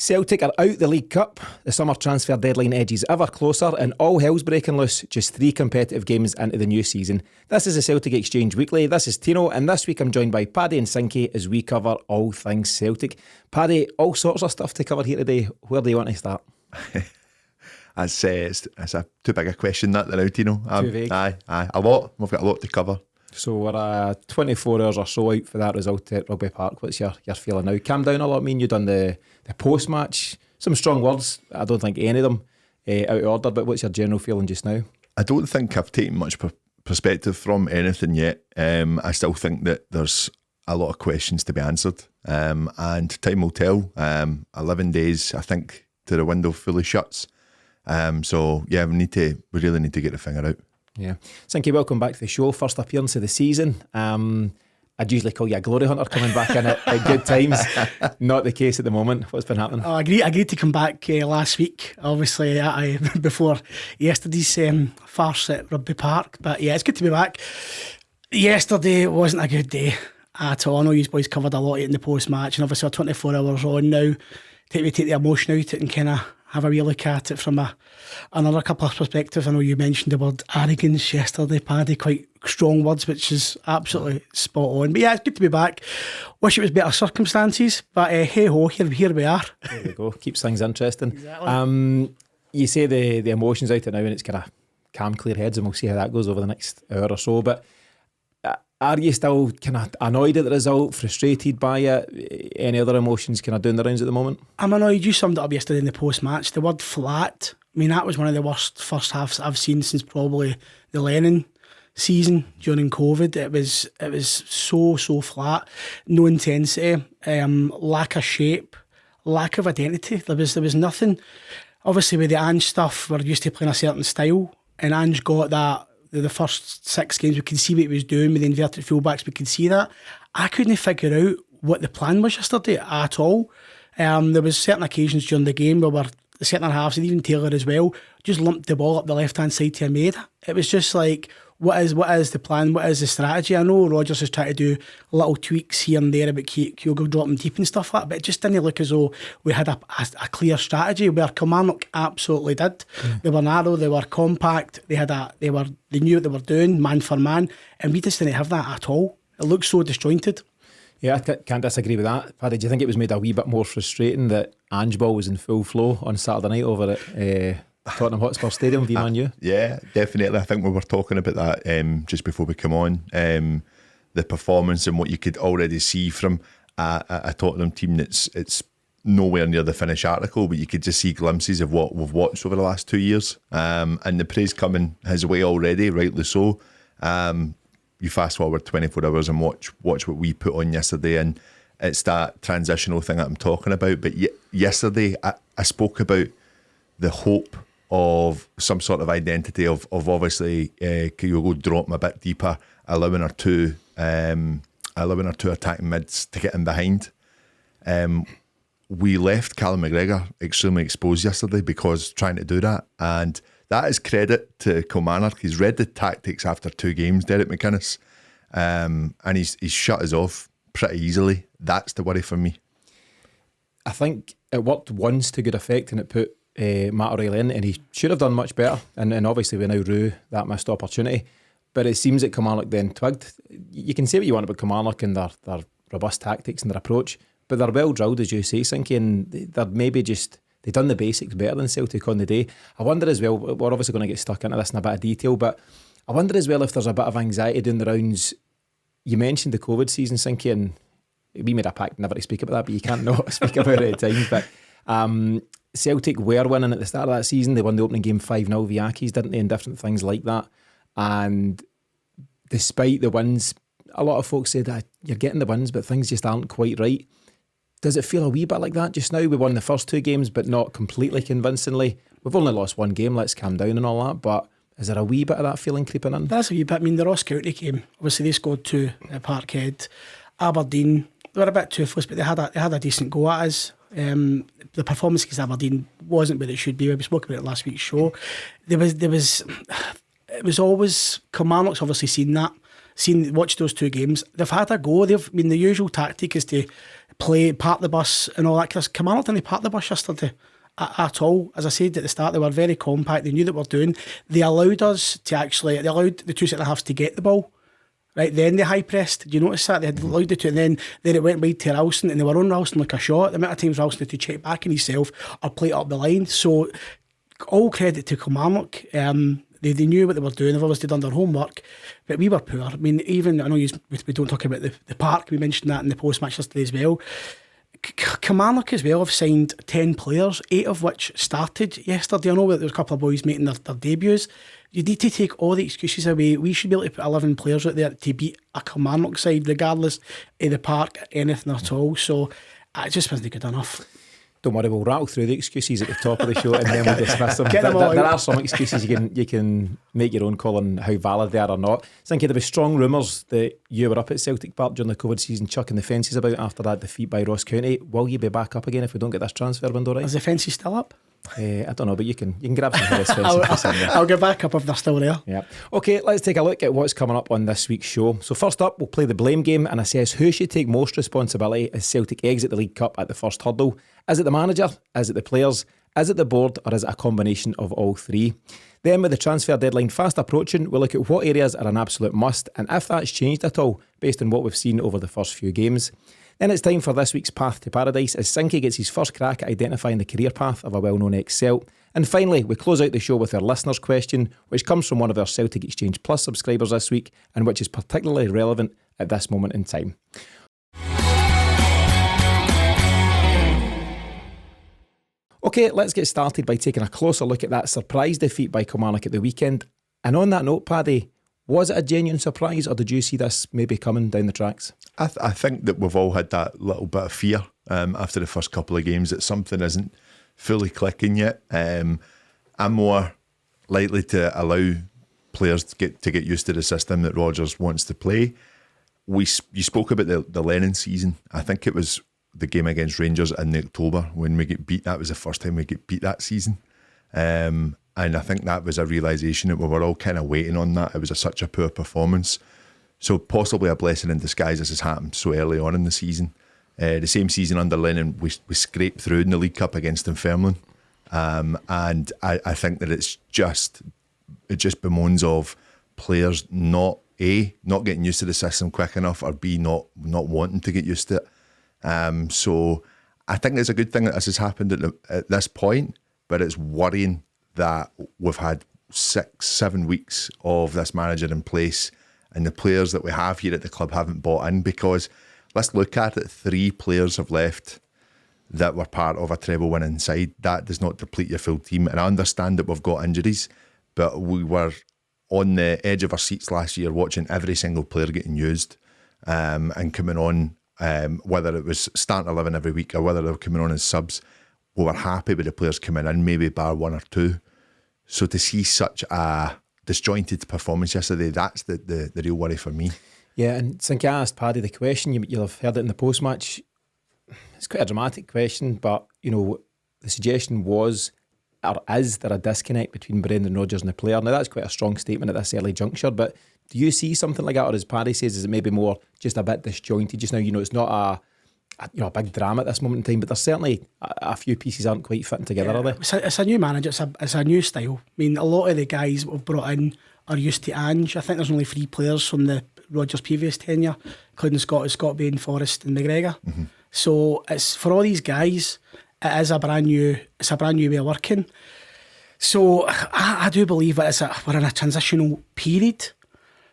Celtic are out the League Cup. The summer transfer deadline edges ever closer and all hell's breaking loose just 3 competitive games into the new season. This is the Celtic Exchange Weekly. This is Tino, and this week I'm joined by Paddy and Sinky as we cover all things Celtic. Paddy, all sorts of stuff to cover here today. Where do you want to start? It's a too big a question that now, Tino. Too vague. Aye, a lot. We've got a lot to cover. So we're 24 hours or so out for that result at Rugby Park. What's your feeling now? Calm down a lot. I mean, you done the post-match. Some strong words. I don't think any of them out of order, but what's your general feeling just now? I don't think I've taken much perspective from anything yet. I still think that there's a lot of questions to be answered, and time will tell. 11 days, I think, to the window fully shuts. So yeah, we really need to get the finger out. Yeah. Sinky, welcome back to the show. First appearance of the season. I'd usually call you a glory hunter coming back in at good times. Not the case at the moment. What's been happening? I agreed to come back last week, obviously, before yesterday's farce at Rugby Park. But yeah, it's good to be back. Yesterday wasn't a good day at all. I know you boys covered a lot in the post-match, and obviously we're 24 hours on now. Take the emotion out of it and kind of have a wee look at it from another couple of perspectives. I know you mentioned the word arrogance yesterday, Paddy, quite strong words, which is absolutely spot on. But yeah, it's good to be back. Wish it was better circumstances, but hey ho, here we are. There we go. Keeps things interesting. Exactly. You say the emotions out it now, and it's kind of calm, clear heads, and we'll see how that goes over the next hour or so. But are you still kind of annoyed at the result, frustrated by it? Any other emotions kind of doing the rounds at the moment? I'm annoyed. You summed it up yesterday in the post-match. The word flat, I mean, that was one of the worst first halves I've seen since probably the Lennon season during COVID. It was so flat. No intensity, lack of shape, lack of identity. There was nothing. Obviously with the Ange stuff, we're used to playing a certain style, and Ange got that. The first 6 games, we could see what he was doing with the inverted fullbacks. We could see that. I couldn't figure out what the plan was yesterday at all. There was certain occasions during the game where the centre halves, and even Taylor as well, just lumped the ball up the left hand side to a maid. It was just like, what is the plan? What is the strategy? I know Rodgers is trying to do little tweaks here and there about Kyogo dropping deep and stuff like that, but it just didn't look as though we had a clear strategy, where Kilmarnock absolutely did. They were narrow, they were compact, they knew what they were doing, man for man, and we just didn't have that at all. It looked so disjointed. Yeah, I can't disagree with that. Paddy, do you think it was made a wee bit more frustrating that Ange ball was in full flow on Saturday night over at Tottenham Hotspur Stadium, V-Man U? Yeah, definitely. I think we were talking about that just before we come on. The performance and what you could already see from a Tottenham team it's nowhere near the finished article, but you could just see glimpses of what we've watched over the last 2 years. And the praise coming his way already, rightly so. You fast forward 24 hours and watch what we put on yesterday, and it's that transitional thing that I'm talking about. But yesterday I spoke about the hope of some sort of identity of obviously Kyogo dropping a bit deeper, allowing our two attacking mids to get in behind. We left Callum McGregor extremely exposed yesterday because trying to do that, and that is credit to Kilmarnock. He's read the tactics after 2 games, Derek McInnes, and he's shut us off pretty easily. That's the worry for me. I think it worked once to good effect, and it put Matt O'Reilly in, and he should have done much better, and obviously we now rue that missed opportunity, but it seems that Kilmarnock then twigged. You can say what you want about Kilmarnock and their robust tactics and their approach, but they're well drilled, as you say, Sinky, and they're maybe just they've done the basics better than Celtic on the day. I wonder as well, we're obviously going to get stuck into this in a bit of detail, but I wonder as well if there's a bit of anxiety doing the rounds. You mentioned the COVID season, Sinky, and we made a pact never to speak about that, but you can't not speak about it at times. But Celtic were winning at the start of that season. They won the opening game 5-0 via Accies, didn't they, and different things like that. And despite the wins, a lot of folks said that you're getting the wins, but things just aren't quite right. Does it feel a wee bit like that just now? We won the first 2 games, but not completely convincingly. We've only lost 1 game, let's calm down and all that, but is there a wee bit of that feeling creeping in? That's a wee bit. I mean, the Ross County game, obviously they scored 2 at Parkhead. Aberdeen, they were a bit toothless, but they had a decent go at us. The performance against Aberdeen wasn't where it should be. We spoke about it last week's show. It was always, Kilmarnock's obviously watched those 2 games. They've had a go. The usual tactic is to park the bus and all that. Because Kilmarnock didn't park the bus yesterday at all. As I said at the start, they were very compact. They knew what they were doing. They allowed they allowed the two centre halves to get the ball. Right, then they high pressed. Did you notice that? They had allowed it to, and then it went wide to Ralston, and they were on Ralston like a shot. The amount of times Ralston had to check back in himself or play it up the line. So, all credit to Kilmarnock. They knew what they were doing. They've obviously done their homework, but we were poor. I mean, even, I know we don't talk about the park, we mentioned that in the post-match yesterday as well. Kilmarnock as well have signed 10 players, 8 of which started yesterday. I know that there was a couple of boys making their debuts. You need to take all the excuses away. We should be able to put 11 players out there to beat a Kilmarnock side, regardless of the park, anything at all. So it just wasn't good enough. Don't worry, we'll rattle through the excuses at the top of the show and then we'll dismiss them. Get them all there out. are some excuses you can make your own call on how valid they are or not. I think there were strong rumours that you were up at Celtic Park during the COVID season chucking the fences about after that defeat by Ross County. Will you be back up again if we don't get this transfer window right? Is the fences still up? I don't know, but you can grab some of this fences. I'll get back up if they're still there. Yeah. Okay, let's take a look at what's coming up on this week's show. So first up, we'll play the blame game and assess who should take most responsibility as Celtic exit the League Cup at the first hurdle. Is it the manager? Is it the players? Is it the board? Or is it a combination of all three? Then, with the transfer deadline fast approaching, we'll look at what areas are an absolute must and if that's changed at all based on what we've seen over the first few games. Then it's time for this week's Path to Paradise as Sinky gets his first crack at identifying the career path of a well-known ex-Celt. And finally, we close out the show with our listener's question, which comes from one of our Celtic Exchange Plus subscribers this week and which is particularly relevant at this moment in time. Okay, let's get started by taking a closer look at that surprise defeat by Kilmarnock at the weekend. And on that note, Paddy, was it a genuine surprise or did you see this maybe coming down the tracks? I think that we've all had that little bit of fear after the first couple of games that something isn't fully clicking yet. I'm more likely to allow players to get used to the system that Rodgers wants to play. You spoke about the Lennon season. I think it was the game against Rangers in October when we get beat. That was the first time we get beat that season. And I think that was a realisation that we were all kind of waiting on that. It was such a poor performance. So possibly a blessing in disguise this has happened so early on in the season. The same season under Lennon, we scraped through in the League Cup against Dunfermline. And I think that it just bemoans of players not getting used to the system quick enough, or B, not wanting to get used to it. So I think it's a good thing that this has happened at this point, but it's worrying that we've had 6-7 weeks of this manager in place and the players that we have here at the club haven't bought in, because let's look at it, 3 players have left that were part of a treble winning side. That does not deplete your full team, and I understand that we've got injuries, but we were on the edge of our seats last year watching every single player getting used and coming on, whether it was starting 11 every week or whether they were coming on as subs. We were happy with the players coming in, maybe bar 1 or 2. So to see such a disjointed performance yesterday, that's the real worry for me. Yeah, and since I asked Paddy the question, you'll have heard it in the post-match. It's quite a dramatic question, but the suggestion was, or is there a disconnect between Brendan Rodgers and the player? Now that's quite a strong statement at this early juncture, but do you see something like that, or as Paddy says, is it maybe more just a bit disjointed just now? It's not a big drama at this moment in time, but there's certainly a few pieces aren't quite fitting together, are they? It's a new manager, it's a new style. I mean, a lot of the guys we've brought in are used to Ange. I think there's only 3 players from the Rodgers' previous tenure, including Scott Bain, Forrest and McGregor. Mm-hmm. So it's for all these guys, it is a brand new way of working. So I do believe that we're in a transitional period.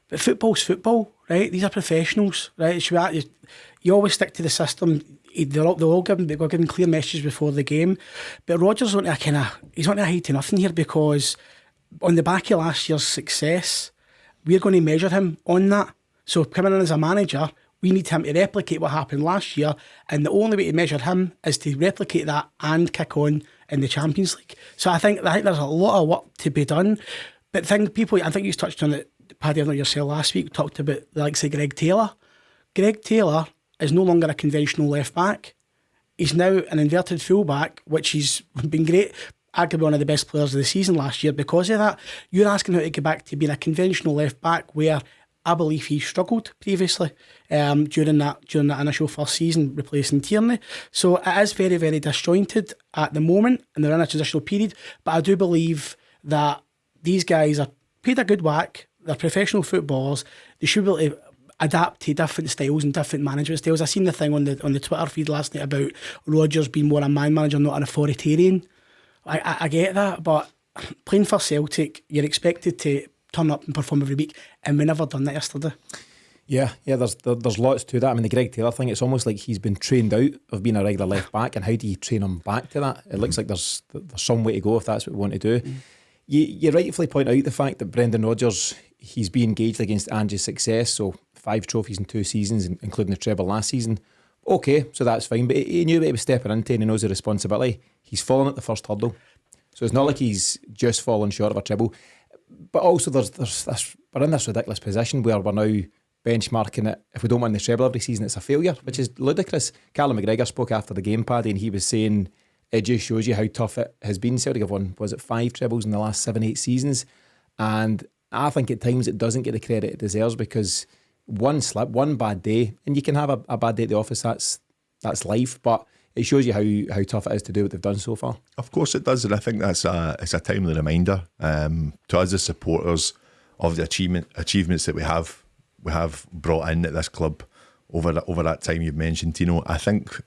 But football's football, right? These are professionals, right? You always stick to the system. They're all giving clear messages before the game. But Rodgers he's not a high to nothing here, because on the back of last year's success, we're going to measure him on that. So coming in as a manager, we need him to replicate what happened last year, and the only way to measure him is to replicate that and kick on in the Champions League. So I think there's a lot of work to be done. But I think you touched on it, Paddy, I know yourself last week, talked about the likes of Greg Taylor. Greg Taylor is no longer a conventional left back. He's now an inverted full back, which he's been great, arguably one of the best players of the season last year because of that. You're asking him to get back to being a conventional left back where I believe he struggled previously during that initial first season, replacing Tierney. So it is very, very disjointed at the moment, and they're in a transitional period. But I do believe that these guys are paid a good whack. They're professional footballers. They should be able to adapt to different styles and different management styles. I seen the thing on the Twitter feed last night about Rodgers being more a man manager, not an authoritarian. I get that, but playing for Celtic, you're expected to turn up and perform every week, and we never done that yesterday. Yeah, there's lots to that. I mean, the Greg Taylor thing, it's almost like he's been trained out of being a regular left back, and how do you train him back to that? It looks like there's some way to go if that's what we want to do. You rightfully point out the fact that Brendan Rodgers, he's been engaged against Ange's success, so 5 trophies in 2 seasons, including the treble last season. Okay, so that's fine, but he knew what he was stepping into, and he knows the responsibility. He's fallen at the first hurdle, so it's not like he's just fallen short of a treble. But also there's this, we're in this ridiculous position where we're now benchmarking it. If we don't win the treble every season, it's a failure, which is ludicrous. Callum McGregor spoke after the game, Paddy, and he was saying it just shows you how tough it has been. Celtic have won, was it 5 trebles in the last 7-8 seasons? And I think at times it doesn't get the credit it deserves, because one slip, one bad day, and you can have a bad day at the office, that's life, but it shows you how tough it is to do what they've done so far. Of course it does, and I think it's a timely reminder to us as supporters of the achievements that we have brought in at this club over that time you've mentioned, Tino. I think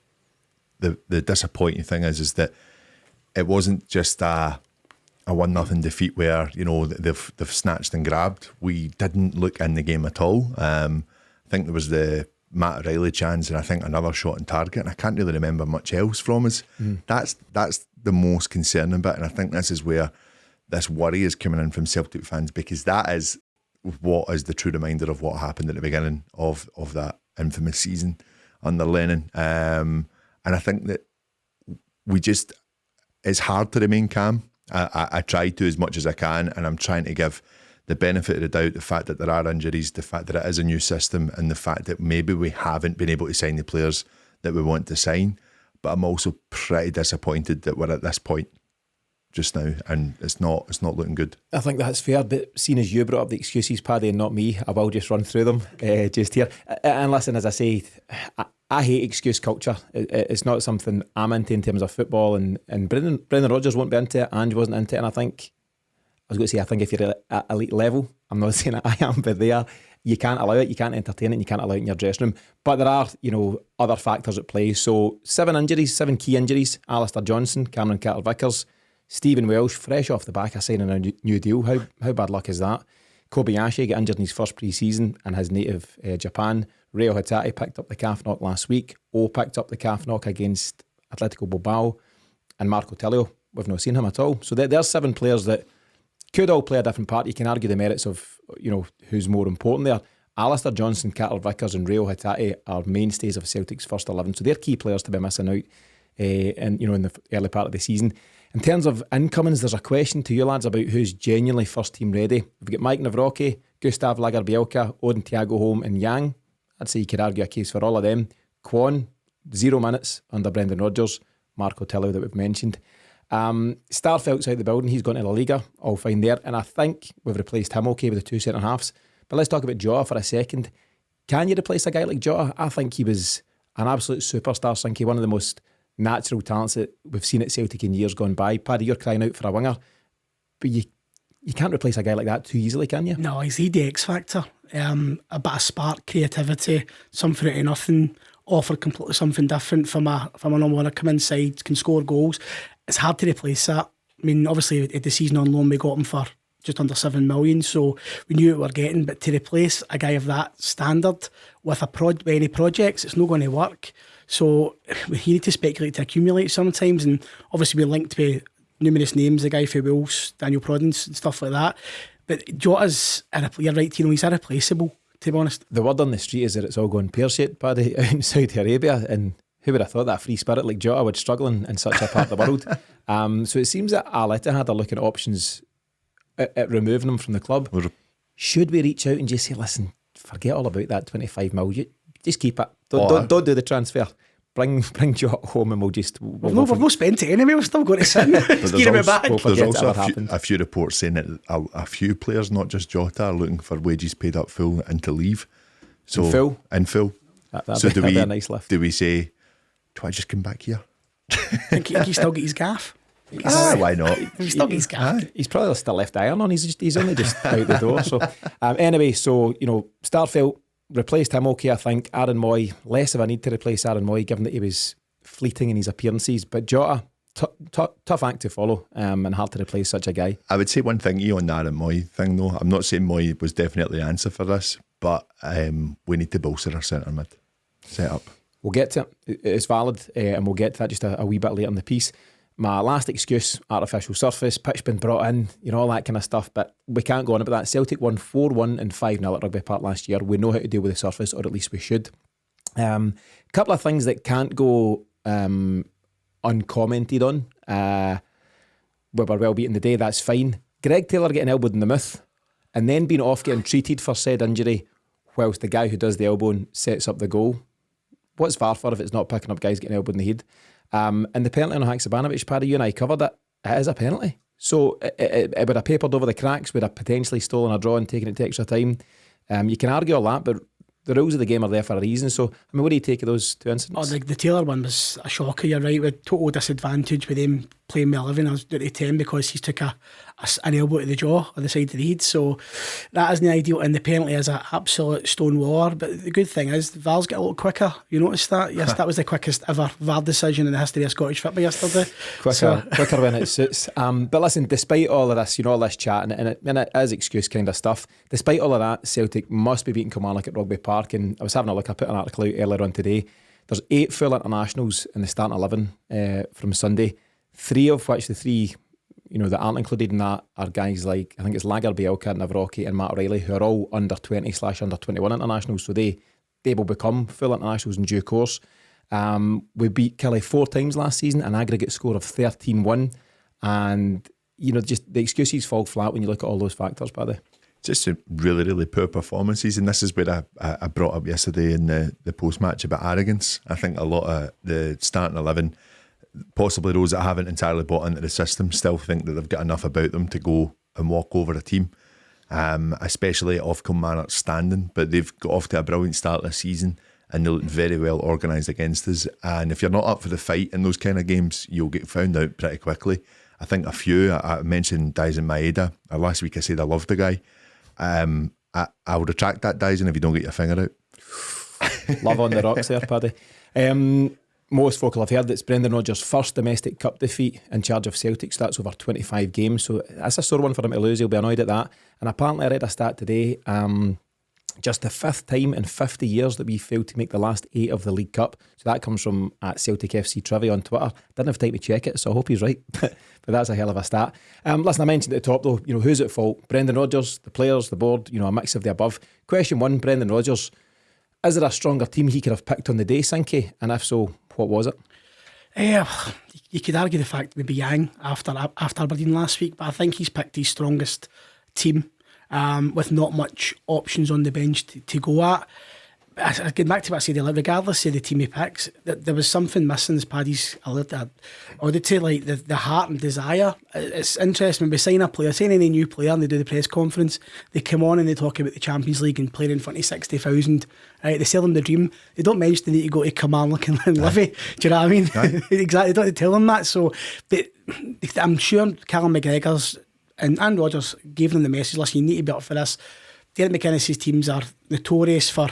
the disappointing thing is that it wasn't just a 1-0 defeat where they've snatched and grabbed. We didn't look in the game at all. I think there was the Matt O'Reilly chance, and I think another shot on target, and I can't really remember much else from us. That's the most concerning bit, and I think this is where this worry is coming in from Celtic fans, because that is what is the true reminder of what happened at the beginning of that infamous season under Lennon. And I think that it's hard to remain calm. I try to as much as I can, and I'm trying to give the benefit of the doubt, the fact that there are injuries, the fact that it is a new system, and the fact that maybe we haven't been able to sign the players that we want to sign. But I'm also pretty disappointed that we're at this point just now, and it's not looking good. I think that's fair, but seeing as you brought up the excuses, Paddy, and not me, I will just run through them just here. And listen, as I say, I hate excuse culture. It's not something I'm into in terms of football, and Brendan Rodgers won't be into it, Ange wasn't into it, and I think if you're at elite level, I'm not saying that I am, but you can't allow it, you can't entertain it, and you can't allow it in your dressing room. But there are, other factors at play. So 7 key injuries: Alistair Johnson, Cameron Carter-Vickers, Stephen Welsh, fresh off the back of signing a new deal. How bad luck is that? Kobayashi got injured in his first pre-season in his native Japan. Reo Hatate picked up the calf knock last week. O picked up the calf knock against Atletico Bilbao. And Marco Tellio, we've not seen him at all. So there's 7 players that could all play a different part. You can argue the merits of who's more important there. Alistair Johnson, Carter-Vickers and Reo Hatate are mainstays of Celtic's first 11. So they're key players to be missing out in the early part of the season. In terms of incomings, there's a question to you lads about who's genuinely first team ready. We've got Mike Nawrocki, Gustav Lagerbielke, Odin Thiago Holm and Yang. I'd say you could argue a case for all of them. Kwon, 0 minutes under Brendan Rodgers. Marco Tellio that we've mentioned. Starfelt's out the building, he's gone to La Liga, all fine there, and I think we've replaced him okay with the 2 centre halves. But let's talk about Jota for a second. Can you replace a guy like Jota? I think he was an absolute superstar, Sinky, one of the most natural talents that we've seen at Celtic in years gone by. Paddy, you're crying out for a winger, but you can't replace a guy like that too easily, can you? No, he's the X factor. A bit of spark, creativity, something out of nothing, offer completely something different from a number one, come inside, can score goals. It's hard to replace that. I mean, obviously, at the season on loan, we got him for just under 7 million, so we knew what we were getting. But to replace a guy of that standard with any projects, it's not going to work. So we need to speculate to accumulate sometimes, and obviously we're linked with numerous names, the guy for Wales, Daniel Proddins and stuff like that. But Jota's, you're right, Tino, he's irreplaceable, to be honest. The word on the street is that it's all going pear-shaped, Paddy, out in Saudi Arabia, and who would have thought that a free spirit like Jota would struggle in such a part of the world? So it seems that Al-Ittihad are looking at options at removing him from the club. Should we reach out and just say, listen, forget all about that 25 mil, just keep it. Don't do the transfer. bring Jota home and we'll we've not spent it anyway. We've still got to sit and steer him back. There's also a few reports saying that a few players, not just Jota, are looking for wages paid up full and to leave. So in full. That'd be a nice lift. Do we say, do I just come back here? Think he still get his gaff? Why not? He's still get his gaff. He's probably still left iron on. He's only just out the door. So anyway, Starfelt replaced him okay, I think. Aaron Moy, less of a need to replace Aaron Moy, given that he was fleeting in his appearances. But Jota, tough act to follow, and hard to replace such a guy. I would say one thing on the Aaron Moy thing, though. I'm not saying Moy was definitely the answer for this, but we need to bolster our centre mid set up. We'll get to it. It's valid, and we'll get to that just a wee bit later in the piece. My last excuse, artificial surface, pitch been brought in, all that kind of stuff, but we can't go on about that. Celtic won 4-1 and 5-0 at Rugby Park last year. We know how to deal with the surface, or at least we should. Couple of things that can't go uncommented on. We were well beaten the day, that's fine. Greg Taylor getting elbowed in the mouth and then being off getting treated for said injury whilst the guy who does the elbowing sets up the goal. What's VAR for if it's not picking up guys getting elbowed in the head? And the penalty on Haksabanovic, Paddy, you and I covered it. It is a penalty. So it would have papered over the cracks, would have potentially stolen a draw and taken it to extra time. You can argue all that, but the rules of the game are there for a reason. So, what do you take of those two incidents? The Taylor one was a shocker, you're right, with total disadvantage with him playing with 11 as to 10 because he's took an elbow to the jaw on the side of the head. So that isn't ideal, and the penalty is an absolute stone wall. But the good thing is the VAR's get a little quicker. You noticed that? Yes, that was the quickest ever VAR decision in the history of Scottish football yesterday. Quicker when it suits. But listen, despite all of this, all this chat, and it is excuse kind of stuff, despite all of that, Celtic must be beating Kilmarnock at Rugby Park. And I was having a look, I put an article out earlier on today. There's 8 full internationals in the starting 11 from Sunday, 3 of which the 3 that aren't included in that are guys like, I think it's Lager, Bielka, Navrocki and Matt O'Reilly, who are all under 20/under 21 internationals, so they will become full internationals in due course. We beat Kelly 4 times last season, an aggregate score of 13-1, and just the excuses fall flat when you look at all those factors, Paddy. Just a really, really poor performances, and this is where I brought up yesterday in the post-match about arrogance. I think a lot of the starting 11, possibly those that haven't entirely bought into the system, still think that they've got enough about them to go and walk over a team, especially off Kilmarnock's standing. But they've got off to a brilliant start this season and they look very well organised against us. And if you're not up for the fight in those kind of games, you'll get found out pretty quickly. I think a few, I mentioned Dyson Maeda. Last week I said I loved the guy. I'll retract that, Dyson, if you don't get your finger out. Love on the rocks there, Paddy. Most folk will have heard it's Brendan Rodgers' first domestic cup defeat in charge of Celtic, so that's over 25 games, so that's a sore one for him to lose. He'll be annoyed at that. And apparently I read a stat today, just the 5th time in 50 years that we failed to make the last 8 of the League Cup. So that comes from at Celtic FC Trivia on Twitter. Didn't have time to check it, so I hope he's right. But that's a hell of a stat. Listen, I mentioned at the top though, who's at fault? Brendan Rodgers, the players, the board, a mix of the above. Question 1, Brendan Rodgers, is there a stronger team he could have picked on the day, Sinky? And if so, what was it? You could argue the fact maybe Yang after Aberdeen last week, but I think he's picked his strongest team with not much options on the bench to go at. I get back to what I said earlier, regardless of the team he picks, there was something missing, as Paddy's alluded to, like the heart and desire. It's interesting when we sign a player, sign any new player and they do the press conference, they come on and they talk about the Champions League and playing in front of 60,000, right? They sell them the dream. They don't mention they need to go to Kilmarnock and Livy. Do you know what I mean? Exactly, they don't tell them that. So but I'm sure Callum McGregor's and Rodgers gave them the message, listen, you need to be up for this. Derek McInnes's teams are notorious for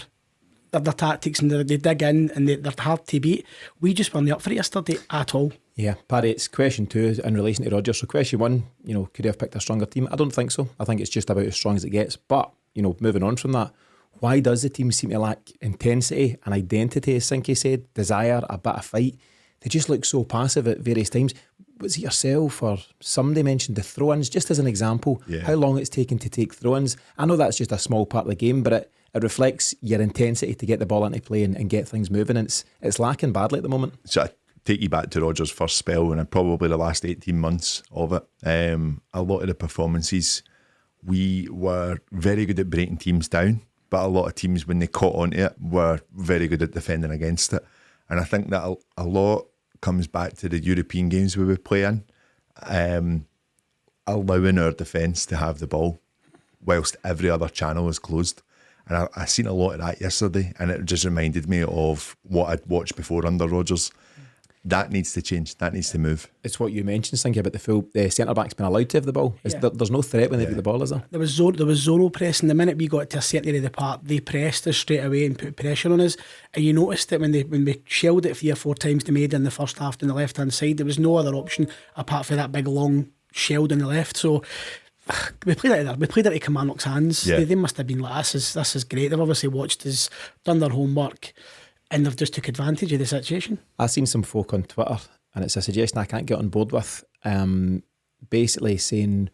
their tactics and they dig in and they're hard to beat. We just weren't up for it yesterday at all. Yeah, Paddy, it's question 2 in relation to Rodgers. So question 1, could he have picked a stronger team? I don't think so. I think it's just about as strong as it gets. But, moving on from that, why does the team seem to lack intensity and identity, as Sinky said, desire, a bit of fight? They just look so passive at various times. Was it yourself or somebody mentioned the throw-ins, just as an example, how long it's taken to take throw-ins? I know that's just a small part of the game, but it reflects your intensity to get the ball into play and get things moving. And it's lacking badly at the moment. So I take you back to Rodgers' first spell and probably the last 18 months of it. A lot of the performances, we were very good at breaking teams down, but a lot of teams, when they caught onto it, were very good at defending against it. And I think that a lot comes back to the European games we would play in, allowing our defence to have the ball whilst every other channel is closed. And I seen a lot of that yesterday, and it just reminded me of what I'd watched before under Rodgers. That needs to change. That needs to move. It's what you mentioned, thinking about the centre-backs being allowed to have the ball. There's no threat when they get the ball, is there? There was zonal pressing. The minute we got to a certain area of the park, they pressed us straight away and put pressure on us. And you noticed that when we shelled it 3 or 4 times to Maida in the first half on the left-hand side, there was no other option apart from that big long shell on the left. So we played it there. We played it at Kilmarnock's hands. Yeah. They must have been like, this is great. They've obviously watched us, done their homework, and they've just took advantage of the situation. I've seen some folk on Twitter, and it's a suggestion I can't get on board with, basically saying,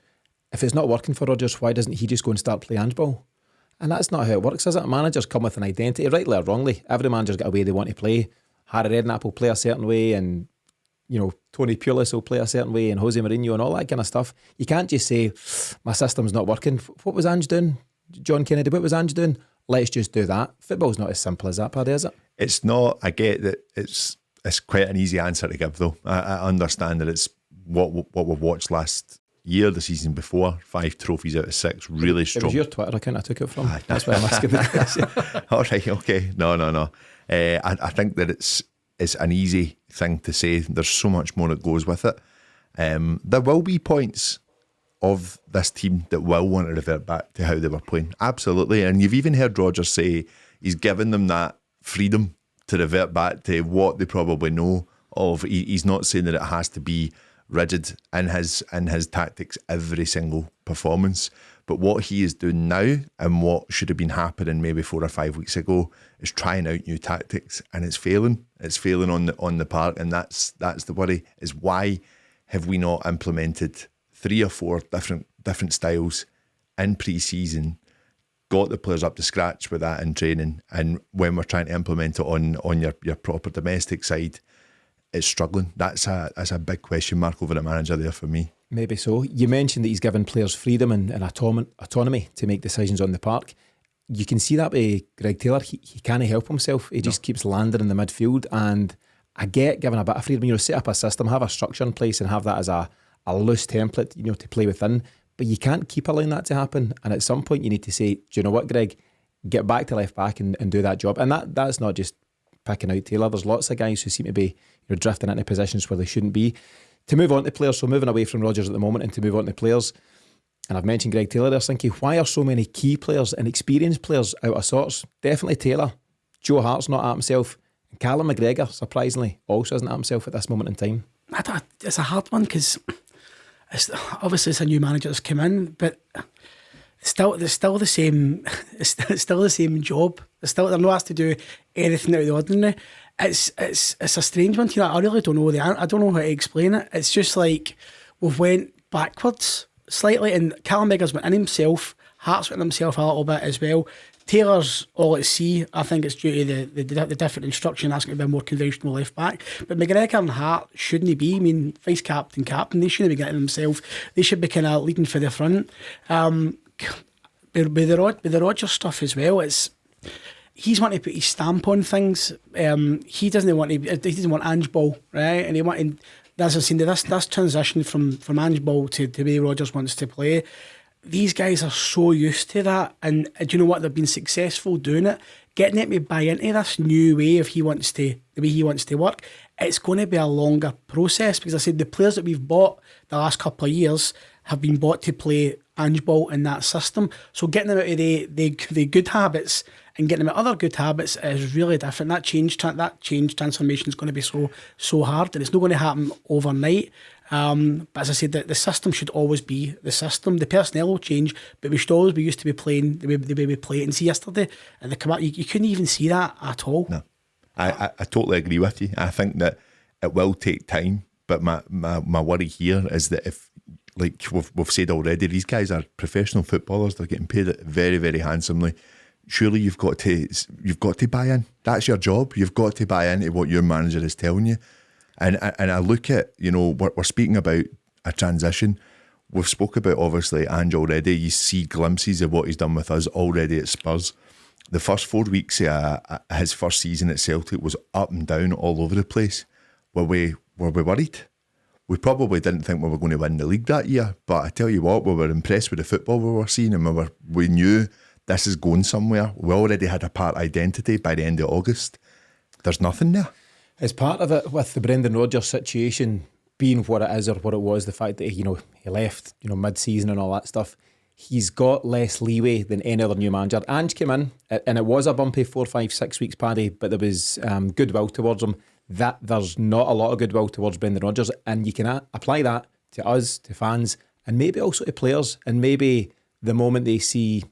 if it's not working for Rodgers, why doesn't he just go and start playing handball? And that's not how it works, is it? Managers come with an identity, rightly or wrongly. Every manager's got a way they want to play. Harry Redknapp will play a certain way, and Tony Pulis will play a certain way, and Jose Mourinho and all that kind of stuff. You can't just say, my system's not working. What was Ange doing? John Kennedy, what was Ange doing? Let's just do that. Football's not as simple as that, Paddy, is it? It's not. I get that it's quite an easy answer to give, though. I understand that it's what we've watched last year, the season before, 5 trophies out of 6, really strong. It was your Twitter account I took it from. That's why I'm asking the question. All right, okay. No. I think that it's an easy thing to say. There's so much more that goes with it. There will be points of this team that will want to revert back to how they were playing. Absolutely. And you've even heard Rodgers say he's given them that freedom to revert back to what they probably know of. He's not saying that it has to be rigid in his tactics every single performance. But what he is doing now, and what should have been happening maybe 4 or 5 weeks ago, is trying out new tactics, and it's failing. It's failing on the park, and that's the worry. Is why have we not implemented 3 or 4 different styles in pre-season, got the players up to scratch with that in training, and when we're trying to implement it on your proper domestic side, it's struggling. That's a big question mark over the manager there for me. Maybe so. You mentioned that he's given players freedom and autonomy to make decisions on the park. You can see that with Greg Taylor. He can't help himself. He just keeps landing in the midfield, and I get giving a bit of freedom. Set up a system, have a structure in place, and have that as a loose template, to play within. But you can't keep allowing that to happen. And at some point, you need to say, do you know what, Greg? Get back to left back and do that job. And that's not just picking out Taylor. There's lots of guys who seem to be drifting into positions where they shouldn't be. To move on to players, so moving away from Rodgers at the moment and to move on to players, and I've mentioned Greg Taylor there, thinking, why are so many key players and experienced players out of sorts? Definitely Taylor. Joe Hart's not at himself. And Callum McGregor, surprisingly, also isn't at himself at this moment in time. It's a hard one because obviously it's a new manager that's come in, but it's still the same. It's still the same job. They're not asked to do anything out of the ordinary. It's a strange one. I really don't know I don't know how to explain it. It's just like we've went backwards slightly, and Callum McGregor's went in himself. Hart's went in himself a little bit as well. Taylor's all at sea. I think it's due to the different instruction asking to be a more conventional left back. But McGregor and Hart shouldn't he be? I mean, vice captain, they shouldn't be getting themselves. They should be kind of leading for the front. With the Rodgers stuff as well, he's wanting to put his stamp on things. He doesn't want Ange ball, right? And he wanted, as I've seen, this transition from Ange ball to the way Rodgers wants to play. These guys are so used to that, and do you know what? They've been successful doing it. Getting it to buy into this new way the way he wants to work, it's going to be a longer process, because I said the players that we've bought the last couple of years have been bought to play Ange ball in that system. So getting them out of the good habits and getting them out of other good habits is really different. That change transformation is going to be so hard, and it's not going to happen overnight. But as I said, the system should always be the system. The personnel will change, but we should always be used to be playing the way we play it. And see yesterday at the comeback, you couldn't even see that at all. No, I totally agree with you. I think that it will take time, but my worry here is that if, like we've said already, these guys are professional footballers. They're getting paid very, very handsomely. Surely you've got to buy in. That's your job. You've got to buy into what your manager is telling you. And I look at, we're speaking about a transition. We've spoke about, obviously, Ange already. You see glimpses of what he's done with us already at Spurs. the first 4 weeks of his first season at Celtic was up and down all over the place. Were we worried? We probably didn't think we were going to win the league that year, but I tell you what, we were impressed with the football we were seeing, and we knew this is going somewhere. We already had a part identity by the end of August. There's nothing there. As part of it, with the Brendan Rodgers situation being what it is or what it was, the fact that he left mid-season and all that stuff, he's got less leeway than any other new manager. Ange came in, and it was a bumpy 4, 5, 6 weeks, Paddy, but there was goodwill towards him. That there's not a lot of goodwill towards Brendan Rodgers, and you can apply that to us, to fans, and maybe also to players. And maybe the moment they see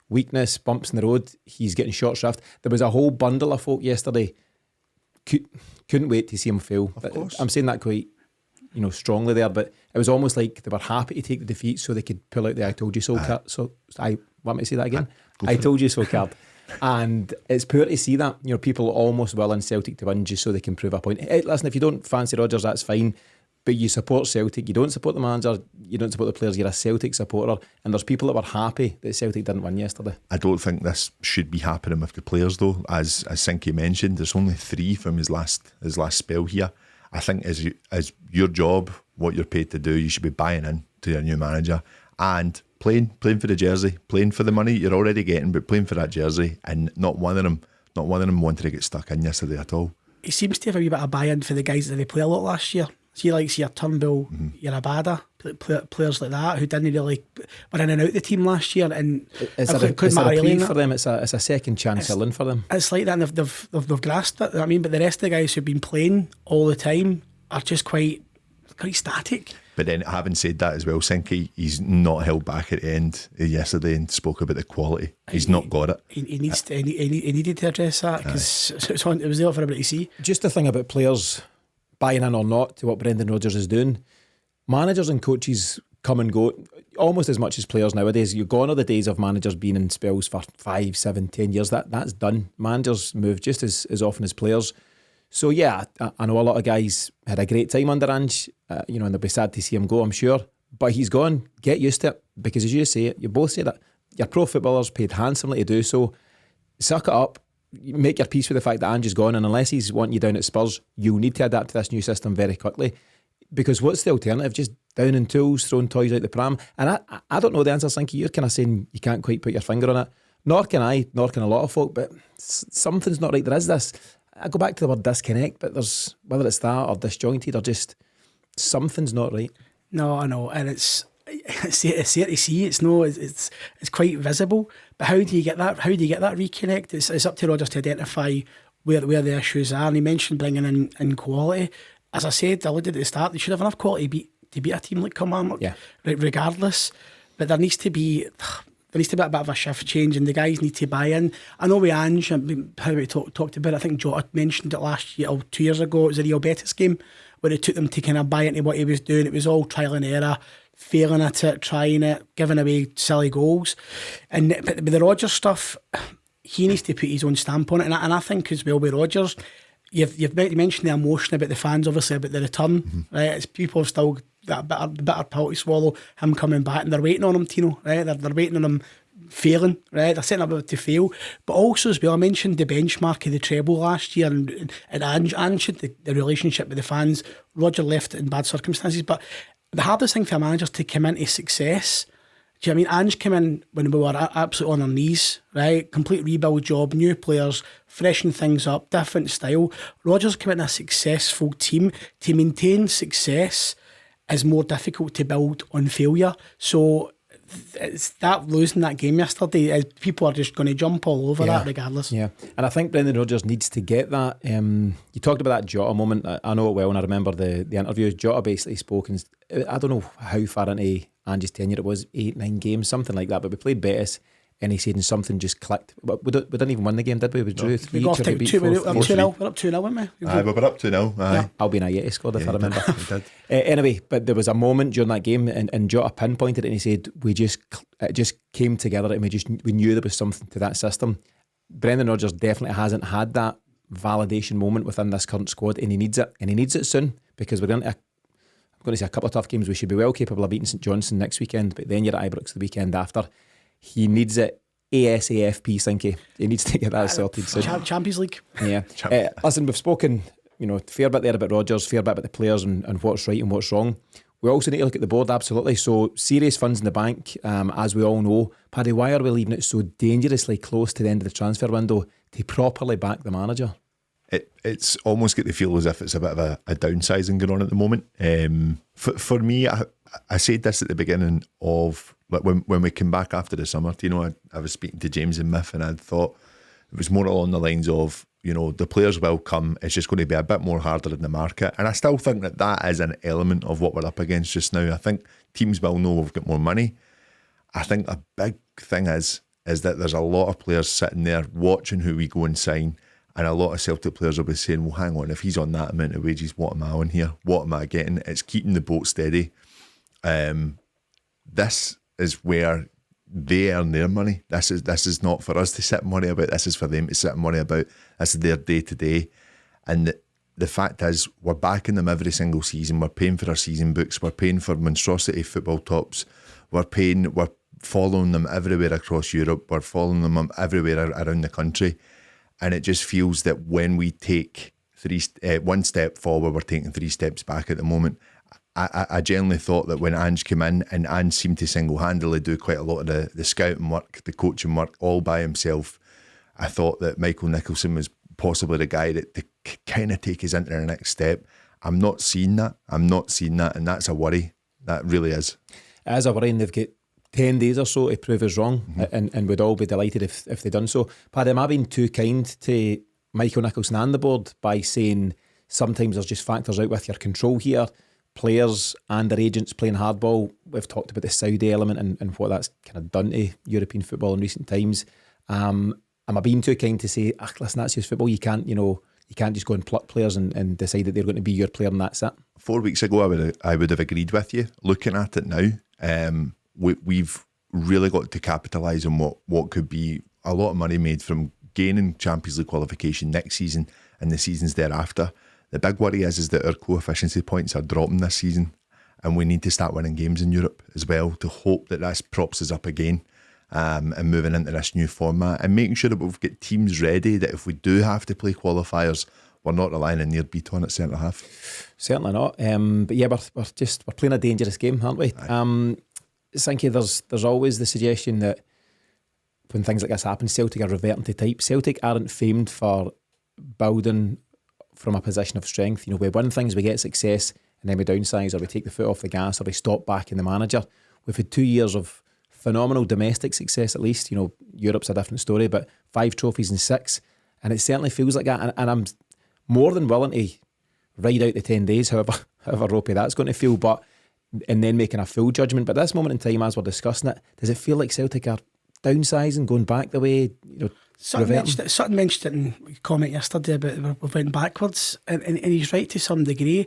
weakness, bumps in the road, he's getting short shrift. There was a whole bundle of folk yesterday couldn't wait to see him fail. Of course. I'm saying that quite strongly there, but it was almost like they were happy to take the defeat so they could pull out the "I told you so" card. So I want me to say that again. I told you so card. And it's poor to see that, people almost willing Celtic to win just so they can prove a point. Hey, listen, if you don't fancy Rodgers, that's fine, but you support Celtic, you don't support the manager, you don't support the players, you're a Celtic supporter, and there's people that were happy that Celtic didn't win yesterday. I don't think this should be happening with the players though. As Sinky mentioned, there's only 3 from his last spell here. I think as your job, what you're paid to do, you should be buying in to your new manager and playing for the jersey, playing for the money you're already getting, but playing for that jersey, and not one of them wanted to get stuck in yesterday at all. He seems to have a wee bit of buy-in for the guys that they play a lot last year. See, like your Turnbull, your Abada, players like that who didn't really were in and out the team last year, and it's a reprieve for them. It's a second chance filling for them. It's like that, and they've grasped it. I mean, but the rest of the guys who've been playing all the time are just quite static. But then, having said that as well, Sinky, he's not held back at the end of yesterday and spoke about the quality. He's not got it. He needed to address that because it was there for everybody to see. Just the thing about players buying in or not to what Brendan Rodgers is doing, managers and coaches come and go almost as much as players nowadays. You're gone are the days of managers being in spells for 5, 7, 10 years. That's done. Managers move just as often as players. So yeah, I know a lot of guys had a great time under Ange, and they'll be sad to see him go, I'm sure. But he's gone. Get used to it, because as you say it, you both say that you're pro footballers paid handsomely to do so. Suck it up. Make your peace with the fact that Ange is gone, and unless he's wanting you down at Spurs, you'll need to adapt to this new system very quickly. Because what's the alternative? Just down in tools, throwing toys out the pram? And I don't know the answer, Sinky. You're kind of saying you can't quite put your finger on it. Nor can I, nor can a lot of folk, but something's not right. There is this, I go back to the word disconnect, but there's, whether it's that or disjointed or just something's not right. No, I know, and it's there to see. It's quite visible. But how do you get that? How do you get that reconnect? It's up to Rodgers to identify where the issues are. And he mentioned bringing in quality. As I said, I alluded at the start, they should have enough quality to beat a team like Kilmarnock, regardless. But there needs to be a bit of a shift change, and the guys need to buy in. I know with Ange, how we talked about it, I think Jota mentioned it last year or 2 years ago. It was the Real Betis game where it took them to kind of buy into what he was doing. It was all trial and error, failing at it, trying it, giving away silly goals. But the Rodgers stuff, he needs to put his own stamp on it. And I think as well with Rodgers, you've mentioned the emotion about the fans, obviously, about the return, right? It's people have still that bitter pill to swallow, him coming back, and they're waiting on him, Tino, right? They're waiting on him failing, right? They're setting up to fail. But also as well, I mentioned the benchmark of the treble last year, and Ange had the relationship with the fans. Roger left in bad circumstances, but the hardest thing for a manager is to come into success. Do you know what I mean? Ange came in when we were absolutely on our knees, right? Complete rebuild job, new players, freshen things up, different style. Rodgers came in a successful team. To maintain success is more difficult to build on failure. So it's that losing that game yesterday, people are just going to jump all over that regardless. Yeah, and I think Brendan Rodgers needs to get that. You talked about that Jota moment. I know it well, and I remember the interview. Jota basically spoke, and I don't know how far into Ange's tenure it was, 8-9 games, something like that, but we played Betis, and he said something just clicked. But we didn't even win the game, did we? We drew 3 each. We got up 2-0. We're up 2-0, weren't we? We were up 2-0. Yeah. Albion scored, if I remember. Anyway, but there was a moment during that game, and Jota pinpointed it, and he said, it just came together, and we knew there was something to that system. Brendan Rodgers definitely hasn't had that validation moment within this current squad, and he needs it soon, because we're going to say a couple of tough games. We should be well capable of beating St Johnstone next weekend, but then you're at Ibrox the weekend after. He needs it ASAFP, Sinky. He needs to get that sorted soon. Champions League. Yeah. Listen, we've spoken, fair bit there about Rodgers, fair bit about the players and what's right and what's wrong. We also need to look at the board, absolutely. So, serious funds in the bank, as we all know. Paddy, why are we leaving it so dangerously close to the end of the transfer window to properly back the manager? It's almost get the feel as if it's a bit of a downsizing going on at the moment. For me, I said this at the beginning of, like, when we came back after the summer. I was speaking to James and Miff, and I thought it was more along the lines of, the players will come, it's just going to be a bit more harder in the market. And I still think that is an element of what we're up against just now. I think teams will know we've got more money. I think a big thing is that there's a lot of players sitting there watching who we go and sign, and a lot of Celtic players will be saying, well, hang on, if he's on that amount of wages, what am I on here? What am I getting? It's keeping the boat steady. This is where they earn their money. This is not for us to sit and worry about. This is for them to sit and worry about. This is their day to day. And the fact is, we're backing them every single season. We're paying for our season books. We're paying for monstrosity football tops. We're following them everywhere across Europe. We're following them everywhere around the country. And it just feels that when we take one step forward, we're taking 3 steps back at the moment. I genuinely thought that when Ange came in, and Ange seemed to single-handedly do quite a lot of the scouting work, the coaching work, all by himself, I thought that Michael Nicholson was possibly the guy to kind of take us into the next step. I'm not seeing that, and that's a worry. That really is. It is a worry, and they've got 10 days or so to prove us wrong, and we'd all be delighted if they'd done so. Paddy, am I being too kind to Michael Nicholson and the board by saying sometimes there's just factors out with your control here? Players and their agents playing hardball. We've talked about the Saudi element and what that's kind of done to European football in recent times. Am I being too kind to say, listen, that's just football. You can't just go and pluck players and decide that they're going to be your player and that's it? 4 weeks ago, I would have agreed with you. Looking at it now, we've really got to capitalise on what could be a lot of money made from gaining Champions League qualification next season and the seasons thereafter. The big worry is that our co-efficiency points are dropping this season, and we need to start winning games in Europe as well to hope that this props us up again, and moving into this new format and making sure that we've got teams ready that if we do have to play qualifiers, we're not relying on near beat on at centre half. Certainly not. But yeah, we're playing a dangerous game, aren't we? Thinking there's always the suggestion that when things like this happen, Celtic are reverting to type. Celtic aren't famed for building from a position of strength. We win things, we get success, and then we downsize, or we take the foot off the gas, or we stop backing the manager. We've had 2 years of phenomenal domestic success, at least. Europe's a different story, but 5 trophies in 6, and it certainly feels like that. And I'm more than willing to ride out the 10 days, however ropey that's going to feel, and then making a full judgment. But at this moment in time, as we're discussing it, does it feel like Celtic are downsizing, going back the way, Sutton mentioned it in a comment yesterday about we went backwards, and he's right to some degree.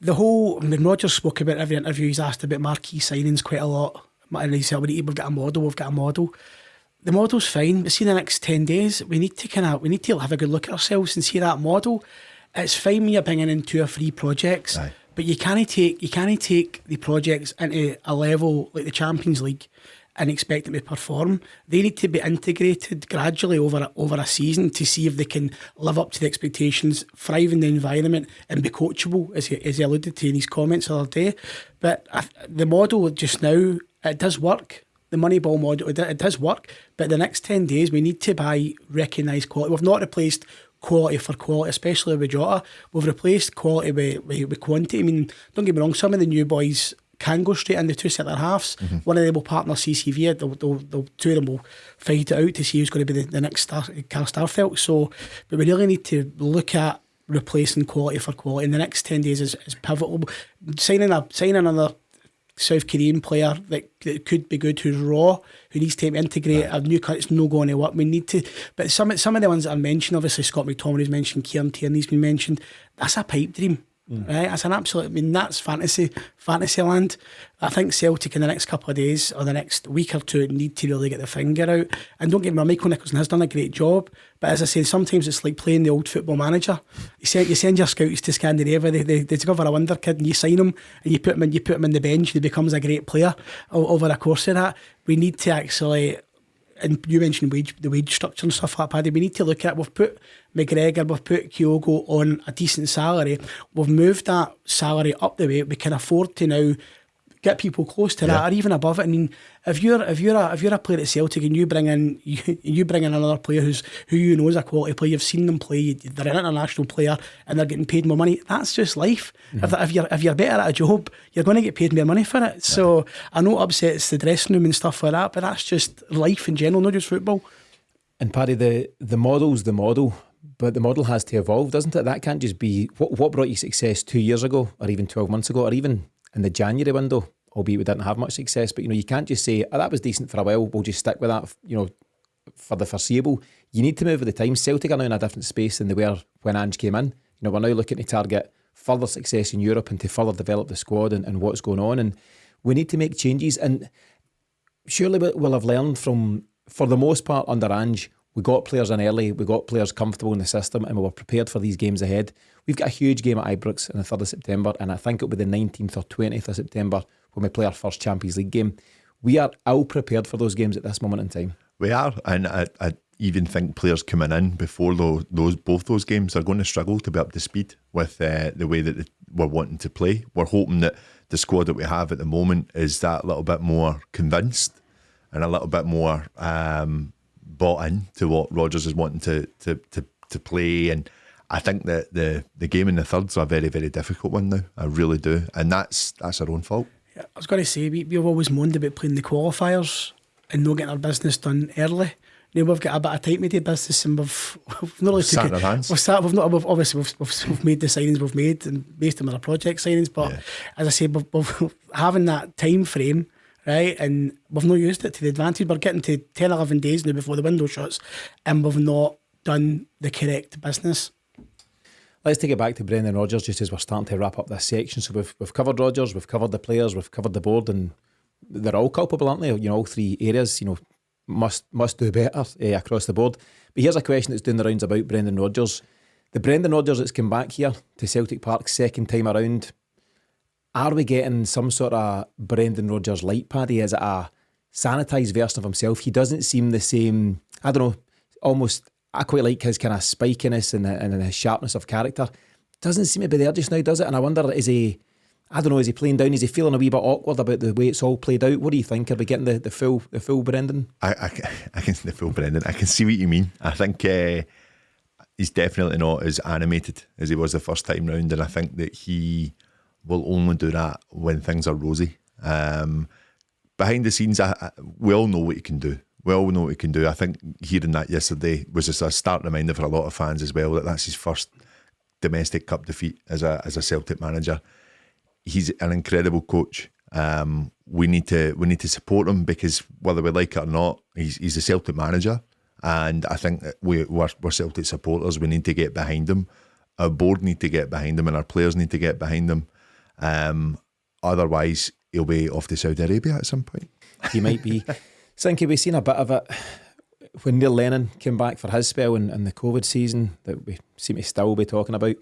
Rodgers spoke about every interview, he's asked about marquee signings quite a lot, and he said, we've got a model. The model's fine, but see, in the next 10 days, we need to have a good look at ourselves and see that model. It's fine when you're bringing in 2 or 3 projects, but you can't take the projects into a level like the Champions League and expect them to perform. They need to be integrated gradually over a season to see if they can live up to the expectations, thrive in the environment, and be coachable, as he alluded to in his comments the other day. But the model just now, it does work. The Moneyball model, it does work. But the next 10 days, we need to buy recognised quality. We've not replaced quality for quality, especially with Jota. We've replaced quality with quantity. I mean, don't get me wrong, some of the new boys can go straight into 2 centre halves. One of them will partner CCV. They'll 2 of them will fight it out to see who's going to be the next Carl Starfelt. So, but we really need to look at replacing quality for quality. And the next 10 days is pivotal. Signing another South Korean player that could be good, who's raw, who needs time to integrate. A new cut, it's no going to work. We need to, but some of the ones that I mentioned, obviously Scott McTominay's mentioned, Kieran Tierney's been mentioned. That's a pipe dream. Right, that's an absolute. I mean, that's fantasy land. I think Celtic in the next couple of days or the next week or 2 need to really get the finger out. And don't get me wrong, Michael Nicholson has done a great job, but as I say, sometimes it's like playing the old Football Manager. You send your scouts to Scandinavia, they discover a wonder kid, and you sign him, and you put him in the bench, and he becomes a great player over the course of that. We need to actually and you mentioned the wage structure and stuff like that, Paddy, we need to look at, we've put McGregor, we've put Kyogo on a decent salary, we've moved that salary up the way, we can afford to now get people close to that or even above it. I mean, if you're a player at Celtic and you bring in another player who you know is a quality player, you've seen them play, they're an international player and they're getting paid more money, that's just life. If you're better at a job, you're going to get paid more money for it. So I know it upsets the dressing room and stuff like that, but that's just life in general, not just football. And Paddy, the model's the model, but the model has to evolve, doesn't it? That can't just be what brought you success 2 years ago or even 12 months ago or even in the January window, albeit we didn't have much success. But, you can't just say, that was decent for a while, we'll just stick with that, for the foreseeable. You need to move with the times. Celtic are now in a different space than they were when Ange came in. We're now looking to target further success in Europe and to further develop the squad and what's going on. And we need to make changes. And surely we'll have learned from, for the most part, under Ange, we got players in early, we got players comfortable in the system, and we were prepared for these games ahead. We've got a huge game at Ibrox on the 3rd of September, and I think it'll be the 19th or 20th of September when we play our first Champions League game. We are ill prepared for those games at this moment in time. We are, and I even think players coming in before both those games are going to struggle to be up to speed with the way that we're wanting to play. We're hoping that the squad that we have at the moment is that little bit more convinced and a little bit more bought in to what Rodgers is wanting to play. And I think that the game in the third's a very, very difficult one now. I really do, and that's our own fault. Yeah, I was going to say, we've always moaned about playing the qualifiers and not getting our business done early. Now we've got a bit of time to do business, and we've not really sat in our hands. We've made the signings we've made, and based on our project signings. But as I say, we've having that time frame, right, and we've not used it to the advantage. We're getting to 10, 11 days now before the window shuts, and we've not done the correct business. Let's take it back to Brendan Rodgers just as we're starting to wrap up this section. So we've covered Rodgers, we've covered the players, we've covered the board, and they're all culpable, aren't they? All three areas, must do better across the board. But here's a question that's doing the rounds about Brendan Rodgers. The Brendan Rodgers that's come back here to Celtic Park second time around, are we getting some sort of Brendan Rodgers light, Paddy? Is it a sanitised version of himself? He doesn't seem the same, I don't know, almost... I quite like his kind of spikiness and his sharpness of character. Doesn't seem to be there just now, does it? And I wonder, is he playing down? Is he feeling a wee bit awkward about the way it's all played out? What do you think? Are we getting the full Brendan? I can see the full Brendan. I can see what you mean. I think he's definitely not as animated as he was the first time round, and I think that he will only do that when things are rosy. Behind the scenes, we all know what he can do. We all know what he can do. I think hearing that yesterday was just a stark reminder for a lot of fans as well that that's his first domestic cup defeat as a Celtic manager. He's an incredible coach. We need to support him because whether we like it or not, he's a Celtic manager, and I think that we're Celtic supporters. We need to get behind him. Our board need to get behind him, and our players need to get behind him. Otherwise, he'll be off to Saudi Arabia at some point. He might be. Sinky, we've seen a bit of it when Neil Lennon came back for his spell in the COVID season that we seem to still be talking about.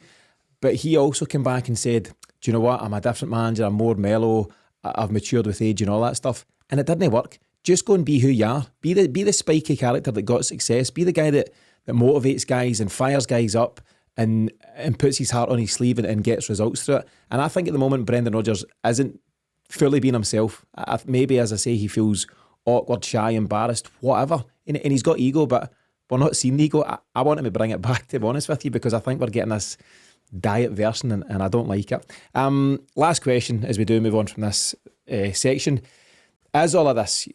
But he also came back and said, do you know what, I'm a different manager, I'm more mellow, I've matured with age and all that stuff. And it didn't work. Just go and be who you are. Be the spiky character that got success. Be the guy that motivates guys and fires guys up and puts his heart on his sleeve and gets results through it. And I think at the moment Brendan Rodgers isn't fully being himself. Maybe, as I say, he feels awkward, shy, embarrassed, whatever. And he's got ego, but we're not seeing the ego. I want him to bring it back, to be honest with you, because I think we're getting this diet version and I don't like it. Last question as we do move on from this section. As all of this,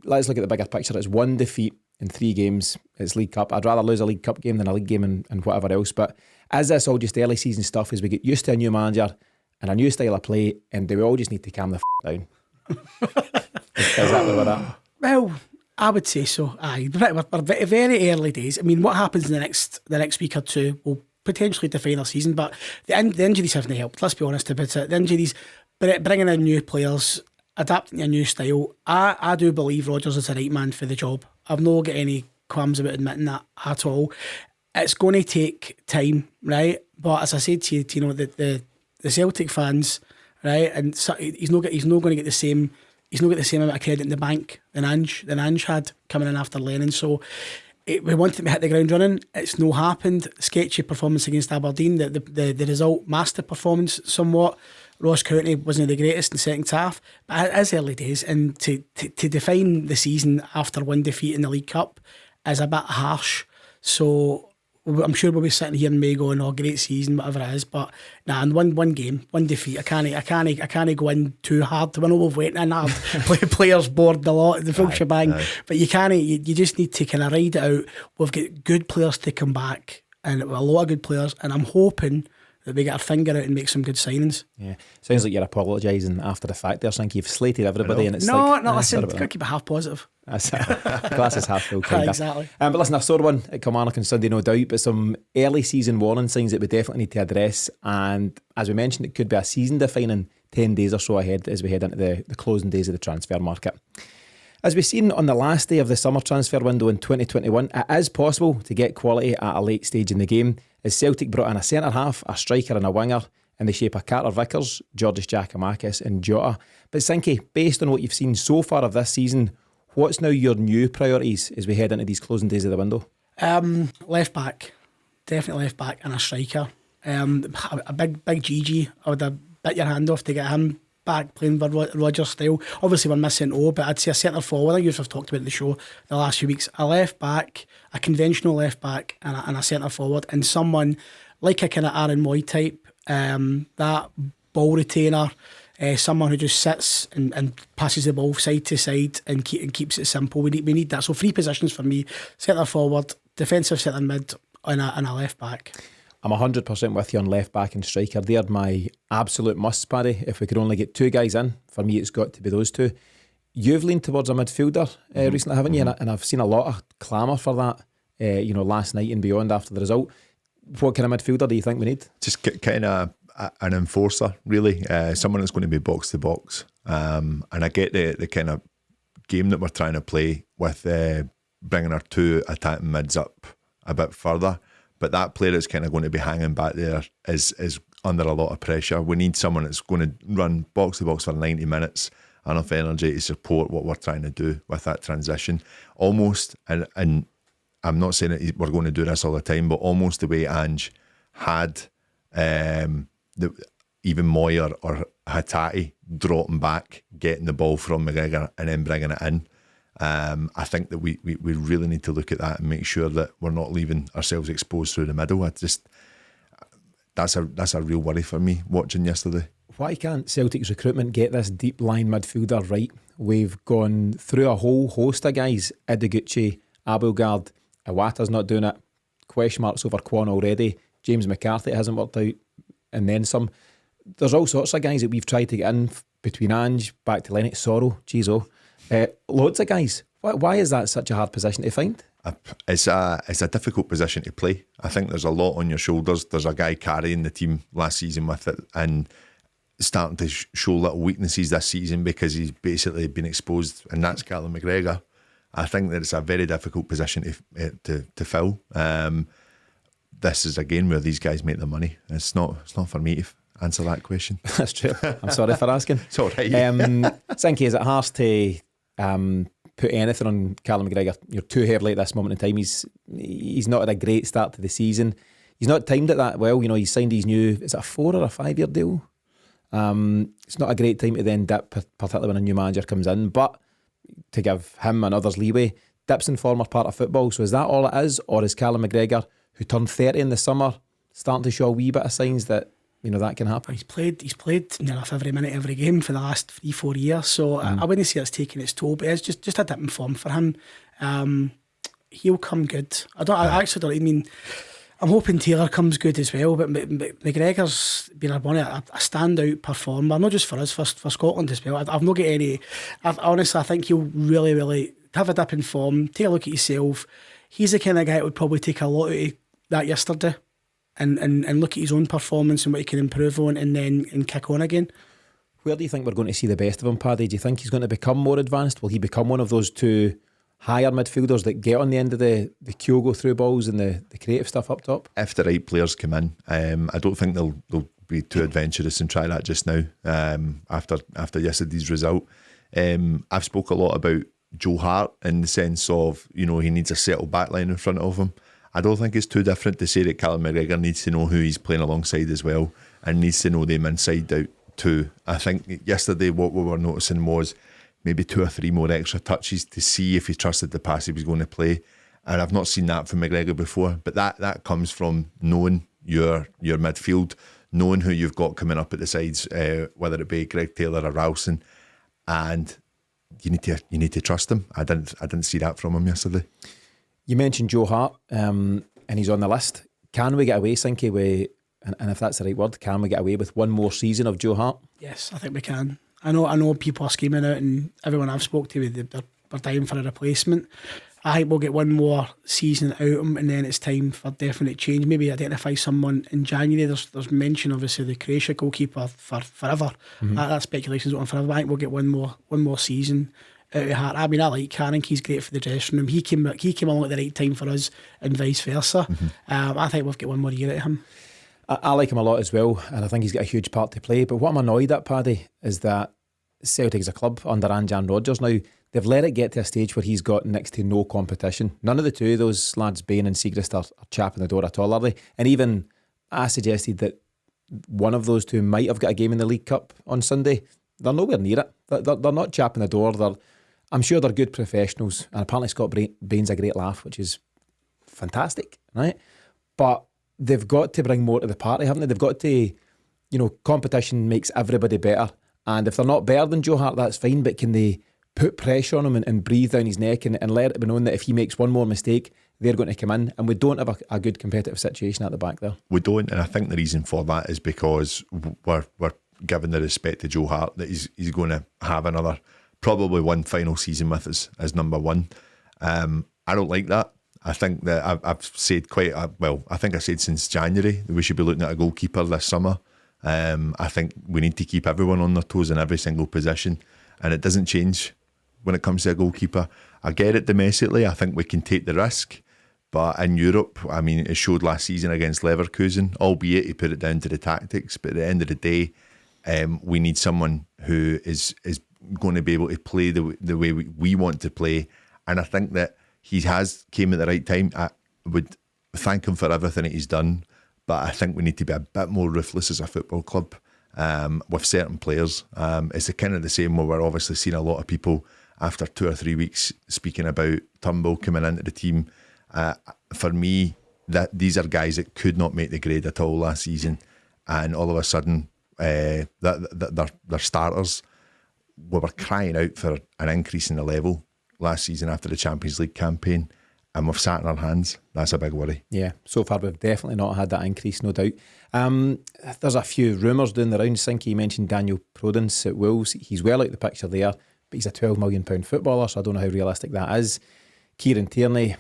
let's look at the bigger picture. It's one defeat in 3 games. It's League Cup. I'd rather lose a League Cup game than a league game and whatever else. But is this all just early season stuff as we get used to a new manager and a new style of play, and do we all just need to calm the down? Is that where we're at? Well, I would say so. Aye, we're very early days. I mean, what happens in the next week or two will potentially define our season, but the injuries haven't helped. Let's be honest about it. The injuries, bringing in new players, adapting to a new style. I do believe Rodgers is the right man for the job. I've not got any qualms about admitting that at all. It's going to take time, right? But as I said to you, the Celtic fans, right, and so he's not going to get the same he's not got the same amount of credit in the bank than Ange had coming in after Lennon. So we wanted him to hit the ground running. It's no happened. Sketchy performance against Aberdeen. The result masked the performance somewhat. Ross County wasn't the greatest in the second half, but it is early days, and to define the season after one defeat in the League Cup is a bit harsh. So I'm sure we'll be sitting here in May going, "Oh, great season, whatever it is." But nah, in one game, one defeat, I can't go in too hard. I know we've went in hard, players bored a lot, the full shebang. But you can't. You just need to kind of ride it out. We've got good players to come back, and a lot of good players, and I'm hoping that we get our finger out and make some good signings. Yeah, sounds like you're apologising after the fact there. I think you've slated everybody, and it's no, listen, you've got to keep it half positive. That's glass is half full, kind exactly. But listen, I saw one at Kilmarnock on Sunday, no doubt, but some early season warning signs that we definitely need to address. And as we mentioned, it could be a season defining 10 days or so ahead as we head into the closing days of the transfer market. As we've seen on the last day of the summer transfer window in 2021, it is possible to get quality at a late stage in the game, as Celtic brought in a centre half, a striker and a winger in the shape of Carter Vickers, Georges Giakoumakis and Jota. But Sinky, based on what you've seen so far of this season, what's now your new priorities as we head into these closing days of the window? Left back, definitely left back, and a striker. A big Gigi, I would have bit your hand off to get him back playing Rodgers style. Obviously we're missing but I'd say a centre forward. I usually have talked about it in the show the last few weeks. A left back, a conventional left back, and a centre forward, and someone like a kind of Aaron Moy type, that ball retainer, someone who just sits and passes the ball side to side and keeps it simple. We need that. So 3 positions for me: centre forward, defensive centre mid, and a left back. I'm 100% with you on left back and striker. They're my absolute musts, Paddy. If we could only get 2 guys in, for me it's got to be those 2. You've leaned towards a midfielder recently, haven't you? And I've seen a lot of clamour for that, last night and beyond after the result. What kind of midfielder do you think we need? Just kind of an enforcer, really. Someone that's going to be box to box. And I get the kind of game that we're trying to play with bringing our 2 attacking mids up a bit further. But that player that's kind of going to be hanging back there is under a lot of pressure. We need someone that's going to run box to box for 90 minutes, enough energy to support what we're trying to do with that transition. Almost, and I'm not saying that we're going to do this all the time, but almost the way Ange had even Moyer or Hatate dropping back, getting the ball from McGregor and then bringing it in. I think that we really need to look at that and make sure that we're not leaving ourselves exposed through the middle. That's a real worry for me watching yesterday. Why can't Celtic's recruitment get this deep line midfielder right? We've gone through a whole host of guys: Ideguchi, Abelgard, Iwata's not doing it, question marks over Quan already, James McCarthy hasn't worked out, and then some. There's all sorts of guys that we've tried to get in between Ange, back to Lennox, Sorrow, loads of guys. Why is that such a hard position to find? It's a difficult position to play. I think there's a lot on your shoulders. There's a guy carrying the team last season with it and starting to show little weaknesses this season because he's basically been exposed, and that's Callum McGregor. I think that it's a very difficult position to fill. This is again where these guys make their money. It's not for me to answer that question. That's true. I'm sorry for asking. It's all right. Sinky, is it harsh to put anything on Callum McGregor? You're too heavily at this moment in time. He's not had a great start to the season. He's not timed it that well. He's signed his new, is it a 4 or a 5 year deal? It's not a great time to then dip, particularly when a new manager comes in, but to give him and others leeway. Dip's in form are part of football, so is that all it is? Or is Callum McGregor, who turned 30 in the summer, starting to show a wee bit of signs that that can happen? He's played near enough every minute, every game for the last 3-4 years, so I wouldn't say it's taking its toll, but it's just a dip in form for him. He'll come good. I actually don't. I'm hoping Taylor comes good as well, but McGregor's been a standout performer, not just for us, for Scotland as well. I've not got any. Honestly, I think he'll really, really have a dip in form. Take a look at yourself. He's the kind of guy that would probably take a lot out of that yesterday and look at his own performance and what he can improve on and kick on again. Where do you think we're going to see the best of him, Paddy? Do you think he's going to become more advanced? Will he become one of those 2 higher midfielders that get on the end of the Kyogo through balls and the creative stuff up top? If the right players come in, I don't think they'll be too adventurous and try that just now. After yesterday's result, I've spoke a lot about Joe Hart in the sense of, he needs a settled backline in front of him. I don't think it's too different to say that Callum McGregor needs to know who he's playing alongside as well, and needs to know them inside out too. I think yesterday what we were noticing was maybe 2 or 3 more extra touches to see if he trusted the pass he was going to play. And I've not seen that from McGregor before, but that comes from knowing your midfield, knowing who you've got coming up at the sides, whether it be Greg Taylor or Ralston, and you need to trust him. I didn't see that from him yesterday. You mentioned Joe Hart, and he's on the list. Can we get away, Sinky, with, and if that's the right word, can we get away with one more season of Joe Hart? Yes, I think we can. I know people are screaming out, and everyone I've spoke to, they're dying for a replacement. I think we'll get one more season out of him, and then it's time for definite change. Maybe identify someone in January. There's mention, obviously, the Croatia goalkeeper for forever. That speculation's going on forever. I think we'll get one more season out of Hart. I mean, I like Carrick. He's great for the dressing room. He came along at the right time for us, and vice versa. I think we'll get one more year out of him. I like him a lot as well, and I think he's got a huge part to play. But what I'm annoyed at, Paddy, is that Celtic is a club under Brendan Rodgers now. They've let it get to a stage where he's got next to no competition. None of the two of those lads, Bain and Siegrist, are chapping the door at all, are they? And even I suggested that one of those two might have got a game in the League Cup on Sunday. They're nowhere near it. They're not chapping the door. I'm sure they're good professionals, and apparently Scott Bain's a great laugh, which is fantastic, right? But they've got to bring more to the party, haven't they? They've got to, competition makes everybody better. And if they're not better than Joe Hart, that's fine, but can they put pressure on him and breathe down his neck and let it be known that if he makes one more mistake, they're going to come in? And we don't have a good competitive situation at the back there. We don't, and I think the reason for that is because we're giving the respect to Joe Hart that he's going to have another, probably one final season with us as number one. I don't like that. I think that I've said I think I said since January that we should be looking at a goalkeeper this summer. I think we need to keep everyone on their toes in every single position, and it doesn't change when it comes to a goalkeeper. I get it domestically, I think we can take the risk, but in Europe, I mean, it showed last season against Leverkusen, albeit he put it down to the tactics, but at the end of the day, we need someone who is going to be able to play the way we want to play, and I think that he came at the right time. I would thank him for everything that he's done, but I think we need to be a bit more ruthless as a football club with certain players. It's kind of the same where we're obviously seeing a lot of people after 2 or 3 weeks speaking about Turnbull coming into the team. For me, these are guys that could not make the grade at all last season, and all of a sudden they're starters. We were crying out for an increase in the level last season after the Champions League campaign, and we've sat in our hands. That's a big worry. Yeah, so far we've definitely not had that increase, no doubt. There's a few rumours doing the rounds. Sinky mentioned Daniel Prodence at Wolves. He's well out the picture there, but he's a £12 million footballer, so I don't know how realistic that is. Kieran Tierney,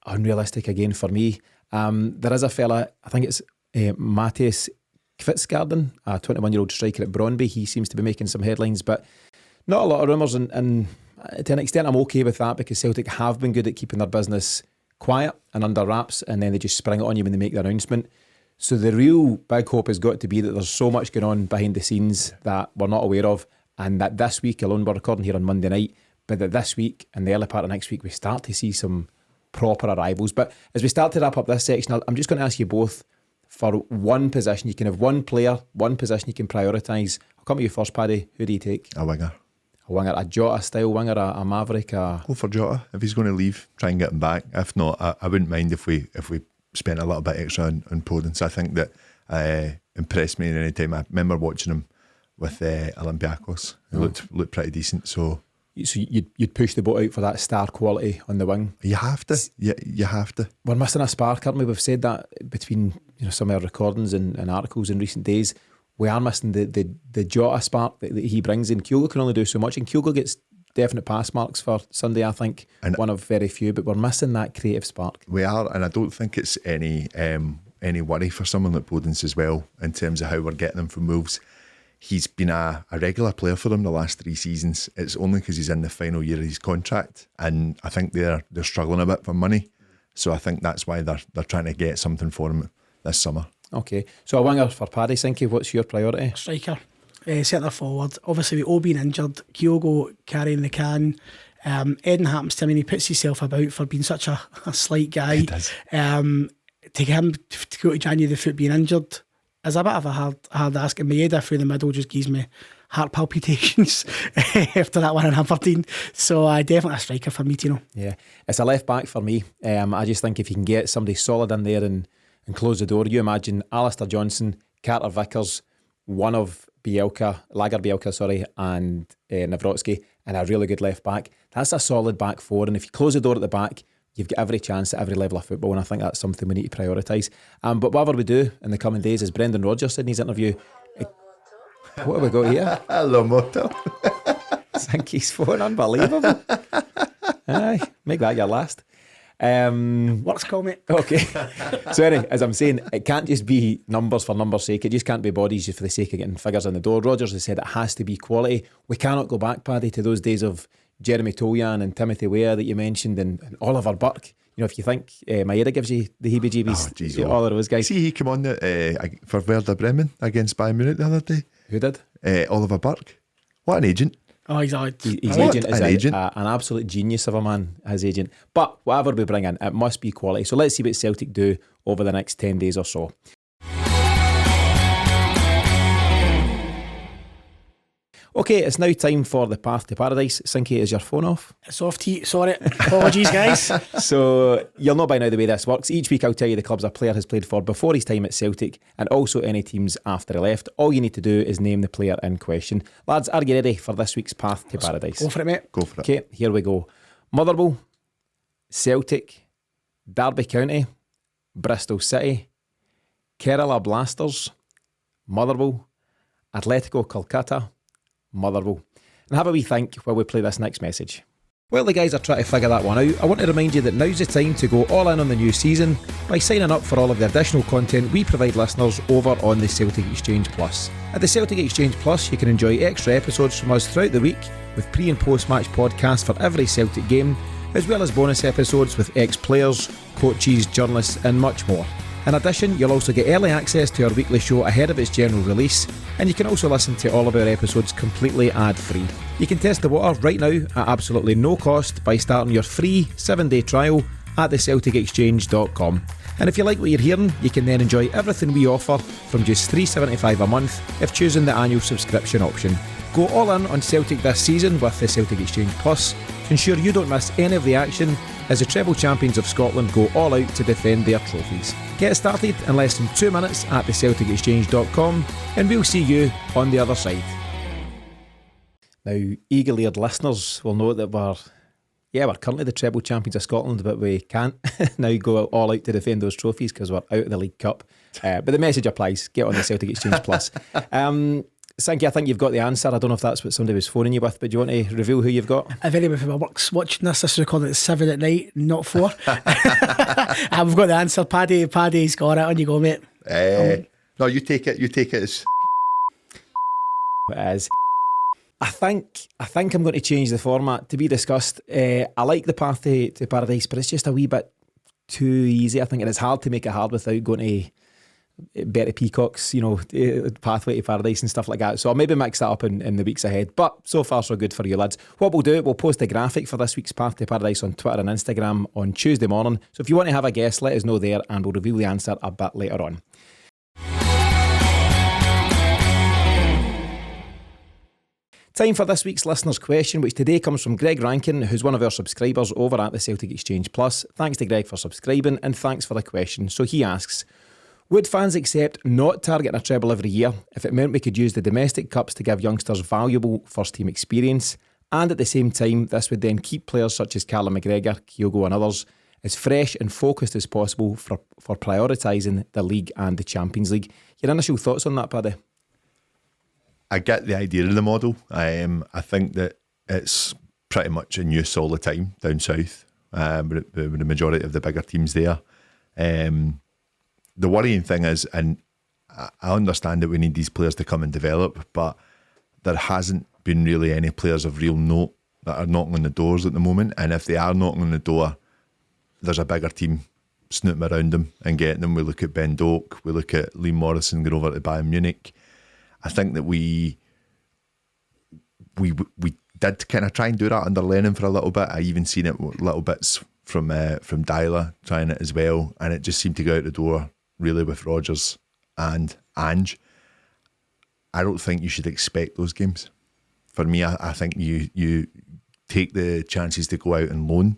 unrealistic again for me. There is a fella, I think it's Matthias Kvitsgarden, a 21-year-old striker at Brøndby. He seems to be making some headlines, but not a lot of rumours, and to an extent I'm okay with that, because Celtic have been good at keeping their business quiet and under wraps, and then they just spring it on you when they make the announcement. So the real big hope has got to be that there's so much going on behind the scenes that we're not aware of, and that this week alone, we're recording here on Monday night, but that this week and the early part of next week we start to see some proper arrivals. But as we start to wrap up this section, I'm just going to ask you both for one position. You can have one player, one position you can prioritise. I'll come to you first, Paddy. Who do you take? A winger. A winger, a Jota style winger, a Maverick. Go for Jota. If he's going to leave, try and get him back. If not, I wouldn't mind if we spent a little bit extra on Podence. I think that impressed me any time. I remember watching him with Olympiacos. He looked pretty decent. So you'd push the boat out for that star quality on the wing. You have to. You have to. We're missing a spark, aren't we? We've said that between some of our recordings and articles in recent days. We are missing the Jota spark that he brings in. Kyogo can only do so much, and Kyogo gets definite pass marks for Sunday, I think, and one of very few, but we're missing that creative spark. We are, and I don't think it's any worry for someone like Podence as well, in terms of how we're getting him from Wolves. He's been a regular player for them the last 3 seasons. It's only because he's in the final year of his contract, and I think they're struggling a bit for money. So I think that's why they're trying to get something for him this summer. Okay, so a winger for Paddy. Sinky, what's your priority? Striker. centre forward. Obviously, with all being injured, Kyogo carrying the can. Eden happens to, he puts himself about for being such a slight guy. He does. To him to go to January the foot being injured is a bit of a hard ask. And Maeda through the middle just gives me heart palpitations after that one in Aberdeen. So definitely a striker for me, Tino. Yeah, it's a left back for me. I just think if you can get somebody solid in there and close the door, you imagine Alistair Johnson, Carter Vickers, one of Lager Bielka, and Nawrocki, and a really good left back. That's a solid back four, and if you close the door at the back, you've got every chance at every level of football, and I think that's something we need to prioritise. But whatever we do in the coming days, as Brendan Rodgers said in his interview, what have we got here? Hello, Moto. Zinky's phone, unbelievable. Aye, make that your last. Works, call me. Okay. So anyway, as I'm saying, it can't just be numbers for numbers' sake. It just can't be bodies just for the sake of getting figures in the door. Rodgers has said it has to be quality. We cannot go back, Paddy, to those days of Jeremy Toljan and Timothy Weah that you mentioned, and Oliver Burke. If you think Maeda gives you the heebie-jeebies, all of those guys. See, he came on for Werder Bremen against Bayern Munich the other day. Who did? Oliver Burke. What an agent. Oh, his agent is an absolute genius of a man, his agent. But whatever we bring in, it must be quality. So let's see what Celtic do over the next 10 days or so. Okay, it's now time for the Path to Paradise. Sinky, is your phone off? It's off to you. Sorry. Apologies, guys. So you'll know by now the way this works. Each week I'll tell you the clubs a player has played for before his time at Celtic, and also any teams after he left. All you need to do is name the player in question. Lads, are you ready for this week's Path to Paradise? Go for it, mate. Go for it. Okay, here we go. Motherwell, Celtic, Derby County, Bristol City, Kerala Blasters, Motherwell, Atletico Kolkata, Motherwell. And have a wee think while we play this next message. While the guys are trying to figure that one out, I want to remind you that now's the time to go all in on the new season by signing up for all of the additional content we provide listeners over on the Celtic Exchange Plus. At the Celtic Exchange Plus, you can enjoy extra episodes from us throughout the week with pre- and post-match podcasts for every Celtic game, as well as bonus episodes with ex-players, coaches, journalists and much more. In addition, you'll also get early access to our weekly show ahead of its general release, and you can also listen to all of our episodes completely ad-free. You can test the water right now at absolutely no cost by starting your free 7-day trial at thecelticexchange.com. And if you like what you're hearing, you can then enjoy everything we offer from just $3.75 a month if choosing the annual subscription option. Go all in on Celtic this season with the Celtic Exchange Plus to ensure you don't miss any of the action as the treble champions of Scotland go all out to defend their trophies. Get started in less than 2 minutes at thecelticexchange.com, and we'll see you on the other side. Now, eagle-eared listeners will know that we're currently the treble champions of Scotland, but we can't now go all out to defend those trophies because we're out of the League Cup. But the message applies. Get on the Celtic Exchange Plus. Sanky, I think you've got the answer. I don't know if that's what somebody was phoning you with, but do you want to reveal who you've got? If anybody from my work's watching this is recorded at 7 at night, not 4. I've got the answer. Paddy's got it. On you go, mate. No, you take it. You take it as... It is. I think I'm going to change the format to be discussed. I like the Path to Paradise, but it's just a wee bit too easy, I think, and it's hard to make it hard without going to Betty Peacock's, Pathway to Paradise and stuff like that. So I'll maybe mix that up in the weeks ahead. But so far so good for you lads. What we'll do, we'll post a graphic for this week's Path to Paradise on Twitter and Instagram on Tuesday morning. So if you want to have a guess, let us know there and we'll reveal the answer a bit later on. Time for this week's listener's question, which today comes from Greg Rankin, who's one of our subscribers over at the Celtic Exchange Plus. Thanks to Greg for subscribing and thanks for the question. So he asks, would fans accept not targeting a treble every year if it meant we could use the domestic cups to give youngsters valuable first-team experience, and at the same time this would then keep players such as Callum McGregor, Kyogo and others as fresh and focused as possible for prioritising the league and the Champions League? Your initial thoughts on that, Paddy? I get the idea of the model. I think that it's pretty much in use all the time down south, with the majority of the bigger teams there. The worrying thing is, and I understand that we need these players to come and develop, but there hasn't been really any players of real note that are knocking on the doors at the moment. And if they are knocking on the door, there's a bigger team snooping around them and getting them. We look at Ben Doak, we look at Liam Morrison going over to Bayern Munich. I think that we we did kind of try and do that under Lennon for a little bit. I even seen it little bits from Dyla trying it as well, and it just seemed to go out the door really with Rodgers and Ange. I don't think you should expect those games. For me, I think you take the chances to go out and loan.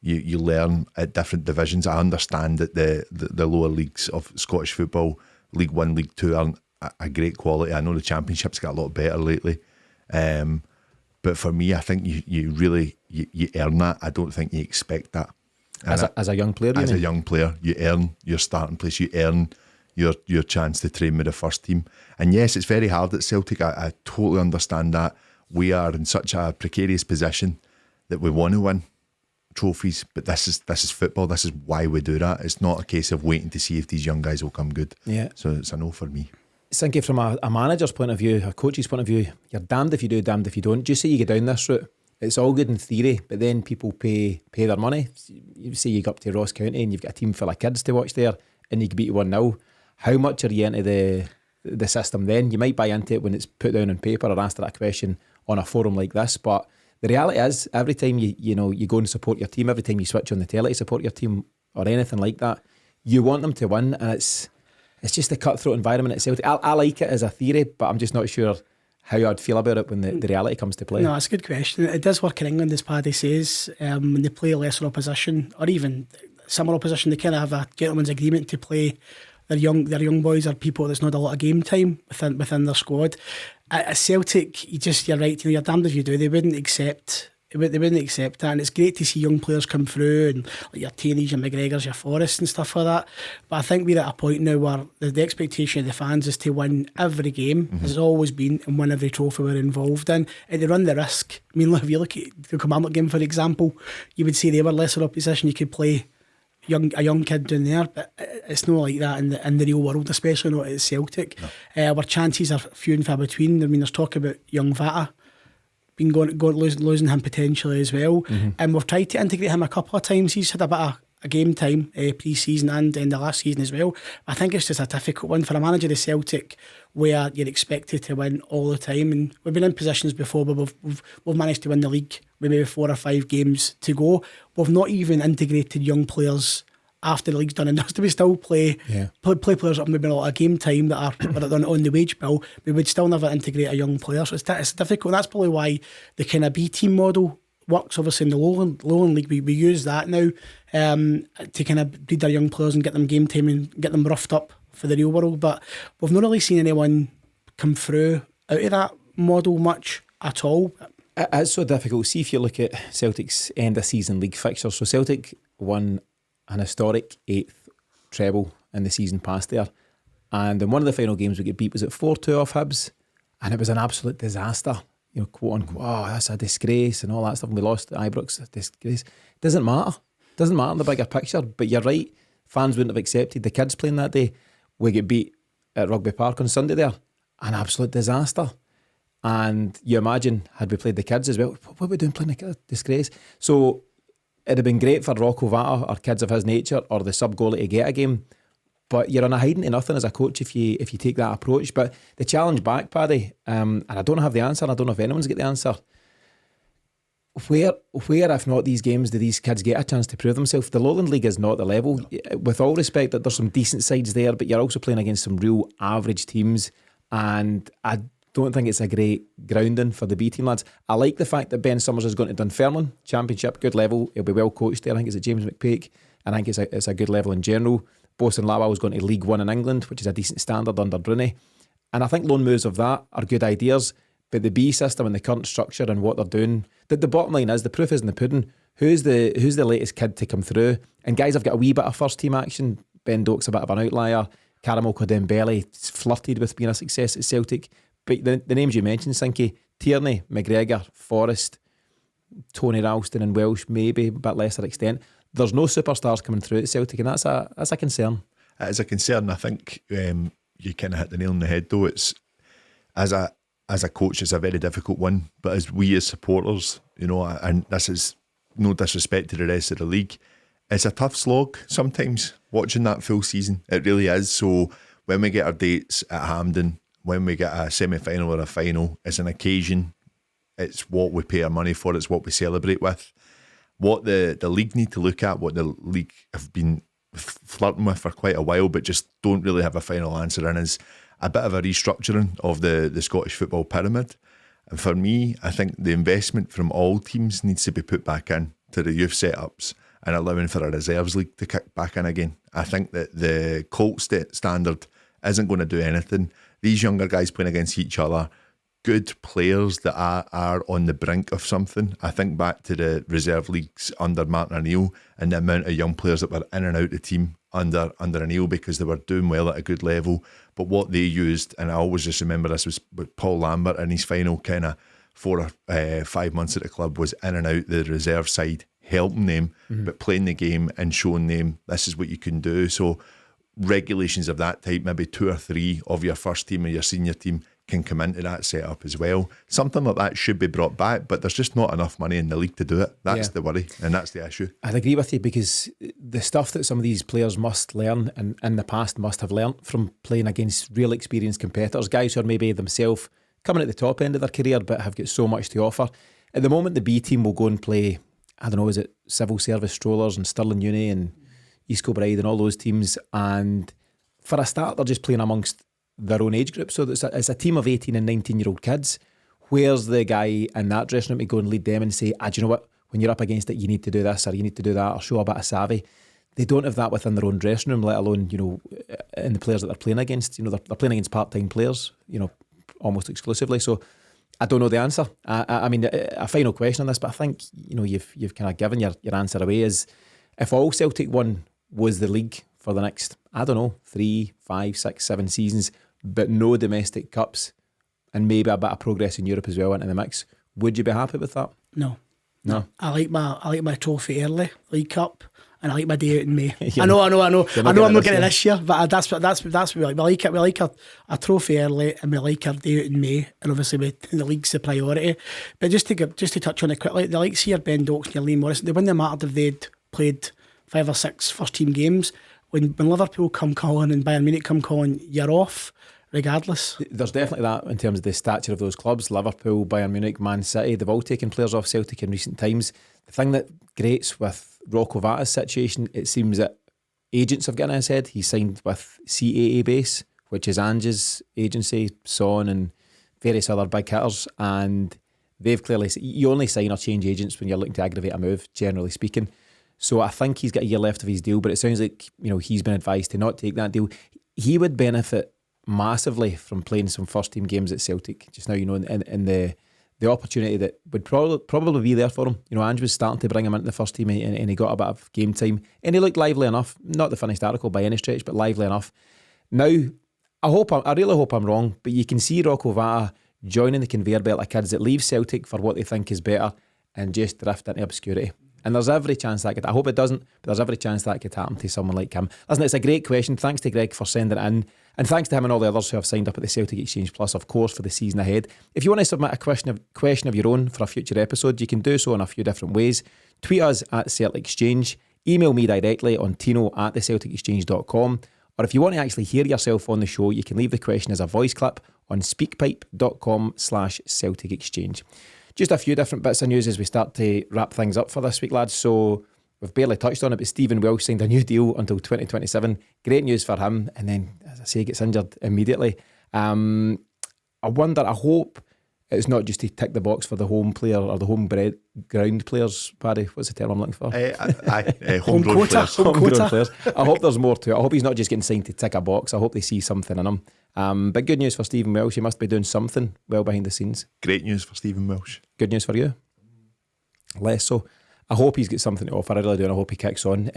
You learn at different divisions. I understand that the lower leagues of Scottish football, League 1, League 2, aren't a great quality. I know the Championship's got a lot better lately. But for me, I think you really earn that. I don't think you expect that. As a young player, a young player, you earn your starting place. You earn your chance to train with the first team. And yes, it's very hard at Celtic. I totally understand that. We are in such a precarious position that we want to win trophies, but this is football. This is why we do that. It's not a case of waiting to see if these young guys will come good. Yeah. So it's a no for me. Thinking from a manager's point of view, a coach's point of view, you're damned if you do, damned if you don't. Just say you go down this route. It's all good in theory, but then people pay their money. You say you go up to Ross County and you've got a team full of kids to watch there, and you can beat 1-0. How much are you into the system then? You might buy into it when it's put down on paper or asked that question on a forum like this, but the reality is, every time you go and support your team, every time you switch on the telly to support your team or anything like that, you want them to win, and it's just a cutthroat environment at Celtic. I like it as a theory, but I'm just not sure how I'd feel about it when the reality comes to play. No, that's a good question. It does work in England, as Paddy says, when they play lesser opposition or even similar opposition. They kind of have a gentleman's agreement to play their young boys or people that's not a lot of game time within their squad. At Celtic, you're right. You're damned if you do. They wouldn't accept. They wouldn't accept that, and it's great to see young players come through, and like your Taneys, your McGregors, your Forrests and stuff like that. But I think we're at a point now where the expectation of the fans is to win every game, has always been, and win every trophy we're involved in, and they run the risk. I mean, look, if you look at the Kilmarnock game, for example, you would say they were lesser opposition. You could play a young kid down there, but it's not like that in the real world, especially not at Celtic. No. Our chances are few and far between. I mean, there's talk about young Vata been losing him potentially as well, and we've tried to integrate him a couple of times. He's had a bit of a game time pre-season and in the last season as well. I think it's just a difficult one for a manager of Celtic, where you're expected to win all the time, and we've been in positions before where we've managed to win the league with maybe 4 or 5 games to go. We've not even integrated young players after the league's done, and just to be still play players that maybe not a game time that are on the wage bill, we would still never integrate a young player. So it's difficult, and that's probably why the kind of B team model works. Obviously in the Lowland League, we use that now to kind of breed our young players and get them game time and get them roughed up for the real world. But we've not really seen anyone come through out of that model much at all. It's so difficult. See if you look at Celtic's end of season league fixtures. So Celtic won an historic 8th treble in the season past there, and in one of the final games we get beat, was it 4-2 off Hibs, and it was an absolute disaster, quote unquote. Oh, that's a disgrace and all that stuff, and we lost at Ibrox, a disgrace. Doesn't matter in the bigger picture. But you're right, fans wouldn't have accepted the kids playing that day. We get beat at Rugby Park on Sunday there, an absolute disaster. And you imagine, had we played the kids as well, what are we doing playing the kids? Disgrace. So it'd have been great for Rocco Vata or kids of his nature or the sub goalie to get a game, but you're on a hiding to nothing as a coach if you take that approach. But the challenge back, Paddy, and I don't have the answer, I don't know if anyone's got the answer, where if not these games do these kids get a chance to prove themselves? The Lowland League is not the level. With all respect, that there's some decent sides there, but you're also playing against some real average teams, and I don't think it's a great grounding for the B team lads. I like the fact that Ben Summers is going to Dunfermline, Championship, good level. He'll be well coached there. I think it's at James McPake, and I think it's a good level in general. Bosun Lawal is going to League 1 in England, which is a decent standard under Bruni. And I think loan moves of that are good ideas, but the B system and the current structure and what they're doing, the bottom line is, the proof is in the pudding. Who's the latest kid to come through? And guys, I've got a wee bit of first team action. Ben Doak's a bit of an outlier. Karamoko Dembele flirted with being a success at Celtic. But the names you mentioned, Sinky, Tierney, McGregor, Forrest, Tony Ralston and Welsh, maybe a bit lesser extent. There's no superstars coming through at Celtic, and that's a concern. It is a concern. I think you kind of hit the nail on the head, though. It's as a coach, it's a very difficult one. But as supporters, and this is no disrespect to the rest of the league, it's a tough slog sometimes watching that full season. It really is. So when we get our dates at Hampden, when we get a semi-final or a final, it's an occasion It's what we pay our money for. It's what we celebrate with. What the league need to look at, what the league have been flirting with for quite a while, but just don't really have a final answer in, is a bit of a restructuring of the Scottish football pyramid. And for me, I think the investment from all teams needs to be put back in to the youth setups and allowing for a reserves league to kick back in again. I think that the Colts standard isn't going to do anything. These younger guys playing against each other, good players that are on the brink of something. I think back to the reserve leagues under Martin O'Neill and the amount of young players that were in and out the team under O'Neill because they were doing well at a good level. But what they used, and I always just remember this, was with Paul Lambert in his final kind of 4 or 5 months at the club, was in and out the reserve side, helping them, but playing the game and showing them this is what you can do. So regulations of that type, maybe 2 or 3 of your first team or your senior team can come into that setup as well. Something like that should be brought back, but there's just not enough money in the league to do it. That's the worry, and that's the issue. I'd agree with you, because the stuff that some of these players must learn, and in the past must have learnt from playing against real experienced competitors, guys who are maybe themselves coming at the top end of their career but have got so much to offer. At the moment, the B team will go and play, I don't know, is it Civil Service Strollers and Stirling Uni and East Kilbride and all those teams, and for a start they're just playing amongst their own age group. So it's a team of 18 and 19-year-old kids. Where's the guy in that dressing room to go and lead them and say, do you know what, when you're up against it, you need to do this or you need to do that, or show a bit of savvy? They don't have that within their own dressing room, let alone, in the players that they're playing against. They're playing against part-time players, almost exclusively. So I don't know the answer. I mean, a final question on this, but I think, you've kind of given your answer away, is if all Celtic won was the league for the next, 3, 5, 6, 7 seasons, but no domestic cups and maybe a bit of progress in Europe as well into the mix, would you be happy with that? No. I like my trophy early, League Cup, and I like my day out in May. I know. I'm not getting it this year, but that's what we like. We like a trophy early, and we like our day out in May, and obviously the league's the priority. But just to touch on it quickly, the likes here, Ben Dokes and your Liam Morrison, they wouldn't have mattered if they'd played 5 or 6 first team games. When Liverpool come calling and Bayern Munich come calling, you're off regardless. There's definitely that in terms of the stature of those clubs. Liverpool, Bayern Munich, Man City, they've all taken players off Celtic in recent times. The thing that grates with Rocco Vata's situation, it seems that agents have gotten in his head. He signed with CAA Base, which is Ange's agency, Son and various other big hitters, and they've clearly said you only sign or change agents when you're looking to aggravate a move, generally speaking. So I think he's got a year left of his deal, but it sounds like he's been advised to not take that deal. He would benefit massively from playing some first team games at Celtic just now, in the opportunity that would probably be there for him. Ange was starting to bring him into the first team, and he got a bit of game time, and he looked lively enough. Not the finished article by any stretch, but lively enough. Now, I really hope I'm wrong, but you can see Rocco Vata joining the conveyor belt of kids that leave Celtic for what they think is better and just drift into obscurity. And there's every chance that could, I hope it doesn't, but there's every chance that could happen to someone like him. Listen, it's a great question. Thanks to Greg for sending it in. And thanks to him and all the others who have signed up at the Celtic Exchange Plus, of course, for the season ahead. If you want to submit a question of your own for a future episode, you can do so in a few different ways. Tweet us at Celtic Exchange. Email me directly on tino@thecelticexchange.com. Or if you want to actually hear yourself on the show, you can leave the question as a voice clip on speakpipe.com/Celtic Exchange. Just a few different bits of news as we start to wrap things up for this week, lads. So we've barely touched on it, but Stephen Welsh signed a new deal until 2027. Great news for him. And then, as I say, he gets injured immediately. I hope it's not just to tick the box for the home player or the home ground players, Paddy. What's the term I'm looking for? Homegrown players. I hope there's more to it. I hope he's not just getting signed to tick a box. I hope they see something in him. But good news for Stephen Welsh. He must be doing something well behind the scenes. Great news for Stephen Welsh. Good news for you? Less so. I hope he's got something to offer. I really do, and I hope he kicks on.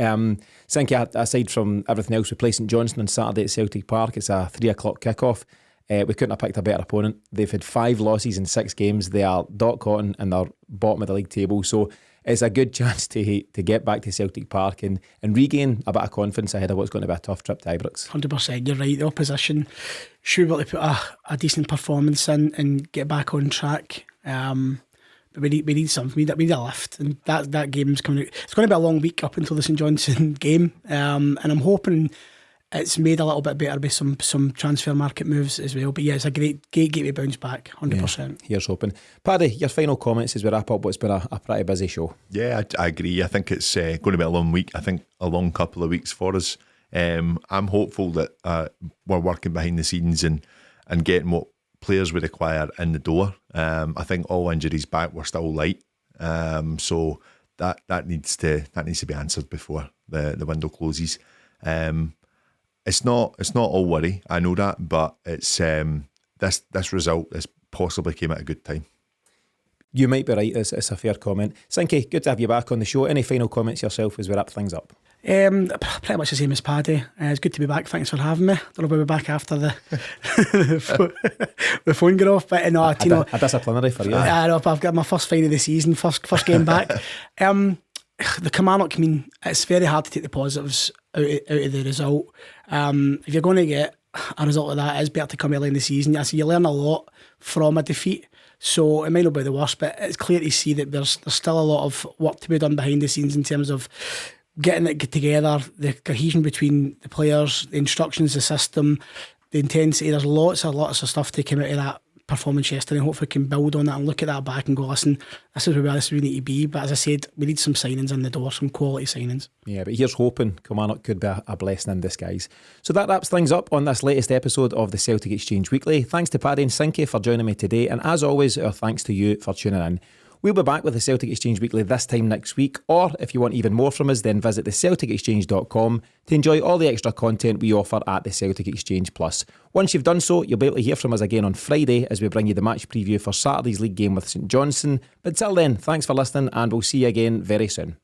Sinky, aside from everything else, we play St Johnstone on Saturday at Celtic Park. It's a 3 o'clock kickoff. We couldn't have picked a better opponent. They've had 5 losses in 6 games. They are dot cotton and they're bottom of the league table. So it's a good chance to get back to Celtic Park and regain a bit of confidence ahead of what's going to be a tough trip to Ibrox. 100%, you're right. The opposition should be able to put a decent performance in and get back on track. But we need something. We need a lift, and that game's coming out. It's going to be a long week up until the St Johnstone game, and I'm hoping it's made a little bit better by some transfer market moves as well. But yeah, it's a great gateway bounce back, 100%. Here's hoping. Paddy, your final comments as we wrap up what's been a pretty busy show. Yeah, I agree. I think it's going to be a long week. I think a long couple of weeks for us. I'm hopeful that we're working behind the scenes and getting what players we require in the door. I think all injuries back were still light. So that needs to be answered before the window closes. It's not all worry, I know that, but it's this result has possibly came at a good time. You might be right, it's a fair comment. Sinky, good to have you back on the show. Any final comments yourself as we wrap things up? Pretty much the same as Paddy. It's good to be back. Thanks for having me. Don't know if we'll be back after the the phone got off, but no, a disciplinary for you. I know, I've got my first fine of the season, first game back. The Kilmarnock, I mean, it's very hard to take the positives out of the result. If you're going to get a result like that, it's better to come early in the season. I see you learn a lot from a defeat. So it might not be the worst, but it's clear to see that there's still a lot of work to be done behind the scenes in terms of getting it together, the cohesion between the players, the instructions, the system, the intensity. There's lots of stuff to come out of that performance yesterday, and hopefully we can build on that and look at that back and go, listen, this is where we need to be. But as I said, we need some signings in the door, some quality signings. Yeah, but here's hoping Kilmarnock could be a blessing in disguise. So that wraps things up on this latest episode of the Celtic Exchange Weekly. Thanks to Paddy and Sinky for joining me today, and as always, our thanks to you for tuning in. We'll be back with the Celtic Exchange Weekly this time next week, or if you want even more from us, then visit thecelticexchange.com to enjoy all the extra content we offer at the Celtic Exchange Plus. Once you've done so, you'll be able to hear from us again on Friday as we bring you the match preview for Saturday's league game with St Johnstone. But till then, thanks for listening, and we'll see you again very soon.